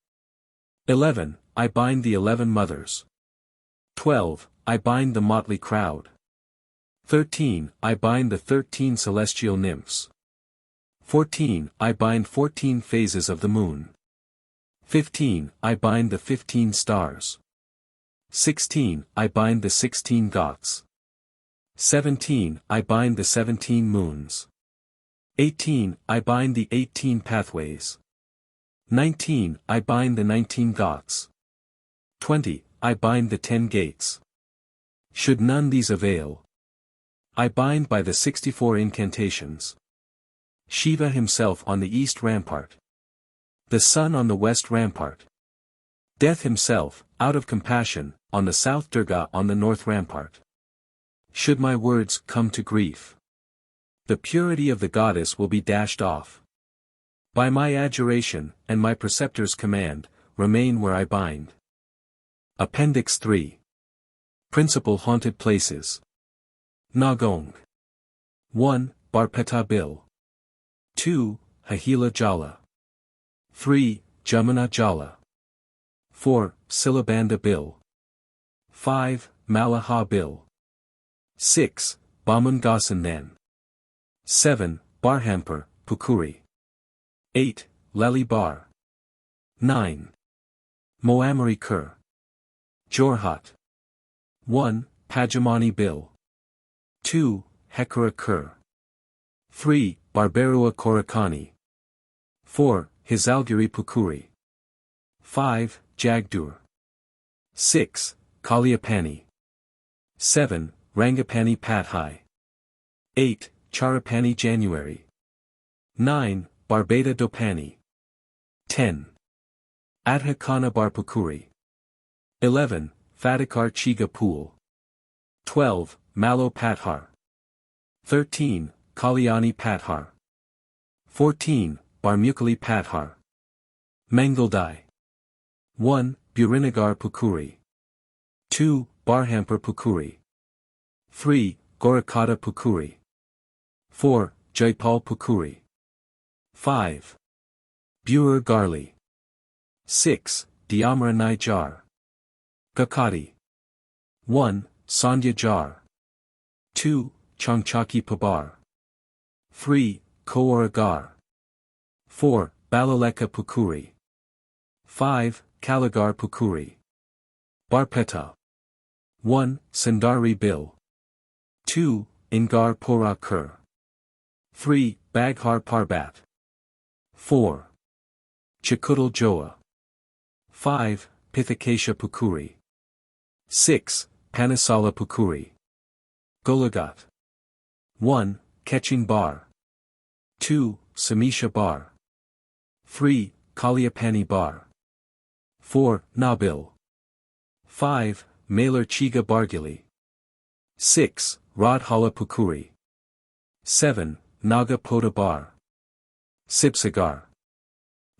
11. I bind the 11 mothers. 12. I bind the motley crowd. 13. I bind the 13 celestial nymphs. 14. I bind 14 phases of the moon. 15. I bind the 15 stars. 16. I bind the 16 Goths. 17. I bind the 17 moons. 18. I bind the 18 pathways. 19. I bind the 19 Goths. 20. I bind the 10 gates. Should none these avail, I bind by the 64 incantations. Shiva himself on the east rampart. The sun on the west rampart. Death himself, out of compassion, on the south Durga on the north rampart. Should my words come to grief, the purity of the goddess will be dashed off. By my adjuration, and my preceptor's command, remain where I bind. Appendix 3. Principal haunted places. Nagong. 1. Barpeta Bil. 2. Hahila Jala. 3. Jamuna Jala. 4. Silabanda Bil. 5. Malaha Bil. 6. Bamungasan Nen. 7. Barhamper, Pukuri. 8. Leli Bar. 9. Moamari Kur. Jorhat. 1. Pajamani Bil. 2. Hekara Kur. 3. Barbarua Korakani. 4. Hizalgiri Pukuri. 5. Jagdur. 6. Kaliapani. 7. Rangapani Pathai. 8. Charapani January. 9. Barbada Dopani. 10. Adhakana Barpukuri. 11. Fatikar Chiga Pool. 12. Malo Pathar. 13. Kalyani Pathar. 14. Barmukali Pathar. Mangaldai. 1. Burinagar Pukuri. 2. Barhamper Pukuri. 3. Gorakata Pukuri. 4. Jaipal Pukuri. 5. Buer Garli. 6. Diamra Nijar. Gakati. 1. Sandhya Jar. 2. Changchaki Pabar. 3. Koaragar. 4. Balaleka Pukuri. 5. Kalagar Pukuri. Barpeta. 1. Sandari Bil. 2. Ingar Pora Kur. 3. Baghar Parbat. 4. Chakudal Joa. 5. Pithakasha Pukuri. 6. Panasala Pukuri. Golagat. 1. Ketching Bar. 2. Samisha Bar. 3. Kaliapani Bar. 4. Nabil. 5. Malar Chiga Bargili. 6. Radhala Pukuri. 7. Naga Pota Bar. Sipsagar.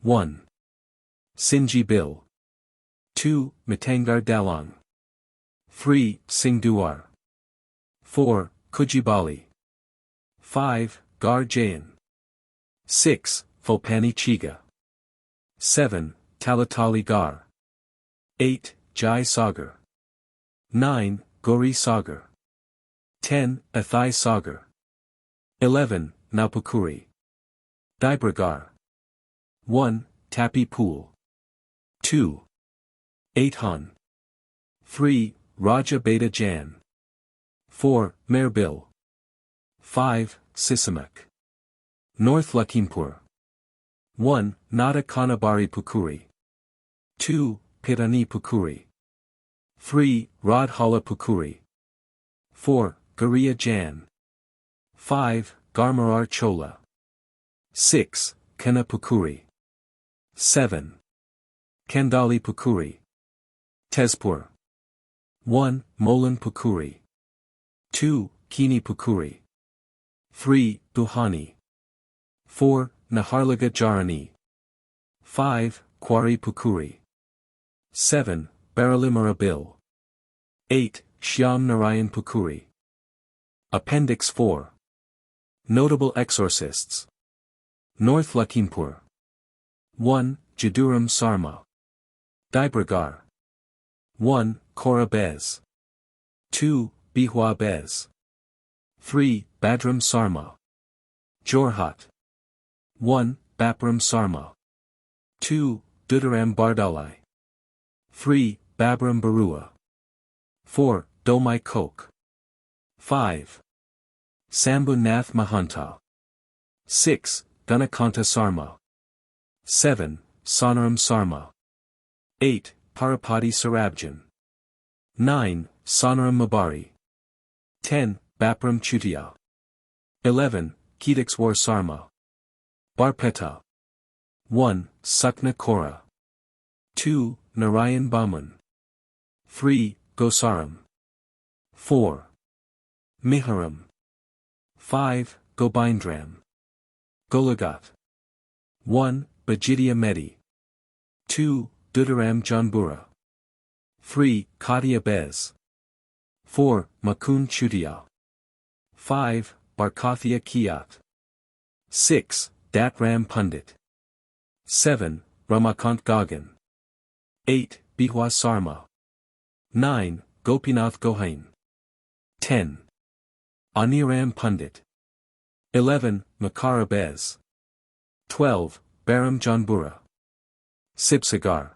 1. Sinji Bil. 2. Matangar Dalang. 3. Singduar. 4. Kujibali. 5. Gar Jayan. 6. Fulpani Chiga. 7. Talatali Gar. 8. Jai Sagar. 9. Gori Sagar. 10. Athai Sagar. 11. Napukuri. Dibragar. 1. Tapi Pool. 2. 8. Han. 3. Raja Beta Jan. 4. Merbil. 5. Sisamak. North Lakhimpur. 1. Nada Kanabari Pukuri. 2. Pirani Pukuri. 3. Radhala Pukuri. 4. Gariya Jan. 5. Garmarar Chola. 6. Kana Pukuri. 7. Kandali Pukuri. Tezpur. 1. Molan Pukuri. 2. Kini Pukuri. 3. Duhani. 4. Naharlaga Jarani. 5. Kwari Pukuri. 7. Baralimara Bil. 8. Shyam Narayan Pukuri. Appendix 4. Notable Exorcists. North Lakhimpur. 1. Jaduram Sarma. Dibragar. 1. Kora Bez. 2. Bihua Bez. 3. Badram Sarma. Jorhat. 1. Bapram Sarma. 2. Dudaram Bardalai. 3. Babram Barua. 4. Domai Kok. 5. Sambhu Nath Mahanta. 6. Ganakanta Sarma. 7. Sonaram Sarma. 8. Parapati Sarabjan. 9. Sonaram Mabari. 10. Bapram Chutia. 11. Kedikswar Sarma. Barpeta. 1. Sukna Kora. 2. Narayan Baman. 3. Gosaram. 4. Miharam. 5. Gobindram. Golagat. 1. Bajidia Medi. 2. Dudaram Janbura. 3. Katia Bez. 4. Makun Chutia. 5. Barkathia Kiat. 6. Datram Pundit. 7. Ramakant Gagan. 8. Bihwa Sarma. 9. Gopinath Gohain. 10. Aniram Pundit. 11. Makara Bez. 12. Baram Janbura. Sibsagar.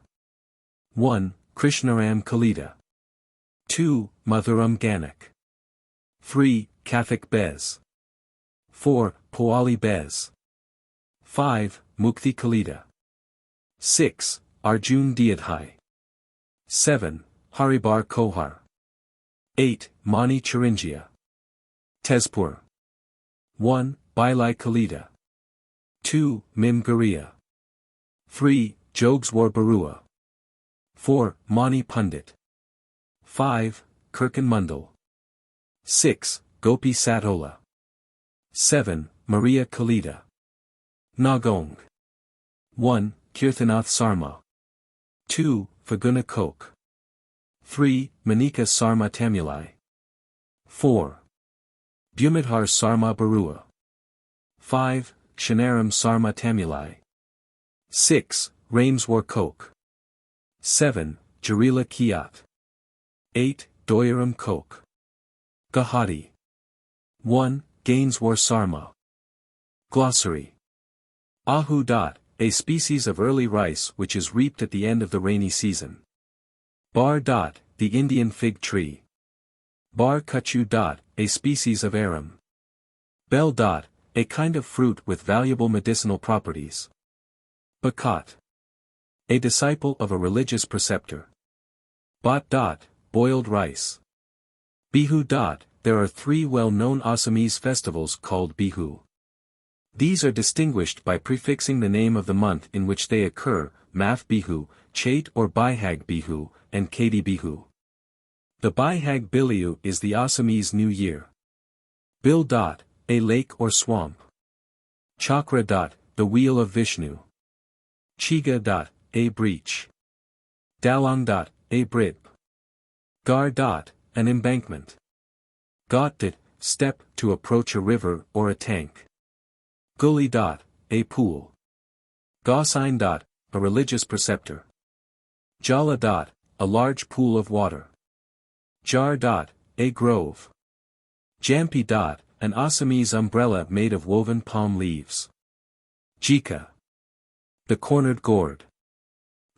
1. Krishnaram Kalida. 2. Mathuram Ganak. 3. Kathik Bez. 4. Poali Bez. 5. Mukti Kalida. 6. Arjun Diadhai. 7. Haribar Kohar. 8. Mani Chirinjia. Tezpur. 1. Bailai Kalida. 2. Mim Garia. 3. Jogswar Barua. 4. Mani Pundit. 5. Kirkan Mundal. 6. Gopi Satola. 7. Maria Kalida. Nagong. 1. Kirthanath Sarma. 2. Faguna Kok. 3. Manika Sarma Tamulai. 4. Bhumidhar Sarma Barua. 5. Shanaram Sarma Tamulai. 6. Rameswar Kok. 7. Jarila Kiat. 8. Doyaram Kok. Gahati. 1. Gainswar Sarma. Glossary. Ahu. A species of early rice which is reaped at the end of the rainy season. Bar. The Indian fig tree. Bar Kachu. A species of arum. Bel. A kind of fruit with valuable medicinal properties. Bakat. A disciple of a religious preceptor. Bat. Boiled rice. Bihu. There are 3 well-known Assamese festivals called Bihu. These are distinguished by prefixing the name of the month in which they occur, Math Bihu, Chait or Baihag Bihu, and Kadi Bihu. The Baihag Biliu is the Assamese New Year. Bil. A lake or swamp. Chakra. The wheel of Vishnu. Chiga. A breach. Dalang. A brip. Gar. An embankment. Got. Step, to approach a river or a tank. Gully. A pool. Gosign. A religious preceptor. Jala. A large pool of water. Jar. A grove. Jampi. An Assamese umbrella made of woven palm leaves. Jika. The cornered gourd.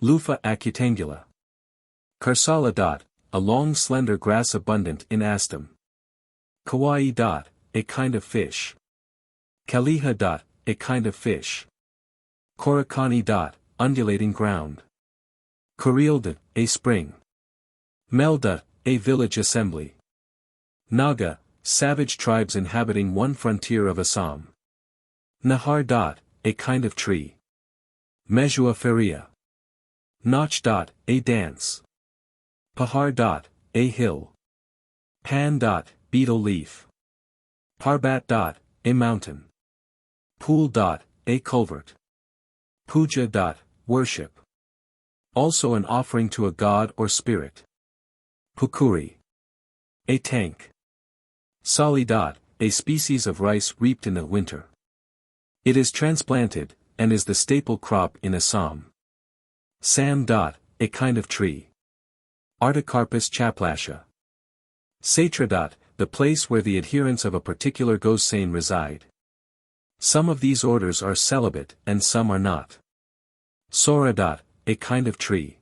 Lufa acutangula. Karsala. A long slender grass abundant in Astam. Kawaii. A kind of fish. Kaliha. A kind of fish. Korakani. Undulating ground. Kuril. A spring. Melda. A village assembly. Naga. Savage tribes inhabiting one frontier of Assam. Nahar. A kind of tree. Mejua Feria. Nach. A dance. Pahar. A hill. Pan. Beetle leaf. Parbat. A mountain. Pool. A culvert. Puja. Worship. Also an offering to a god or spirit. Pukuri. A tank. Sali. A species of rice reaped in the winter. It is transplanted, and is the staple crop in Assam. Sam. A kind of tree. Artocarpus chaplasha. Satra. The place where the adherents of a particular Gossain reside. Some of these orders are celibate and some are not. Sora. A kind of tree.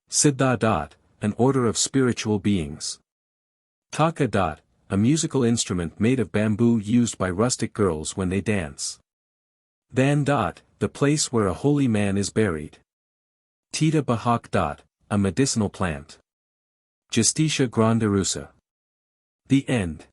Siddha. An order of spiritual beings. Taka. A musical instrument made of bamboo used by rustic girls when they dance. Than. The place where a holy man is buried. Tita Bahak. A medicinal plant. Justitia grandirusa. The end.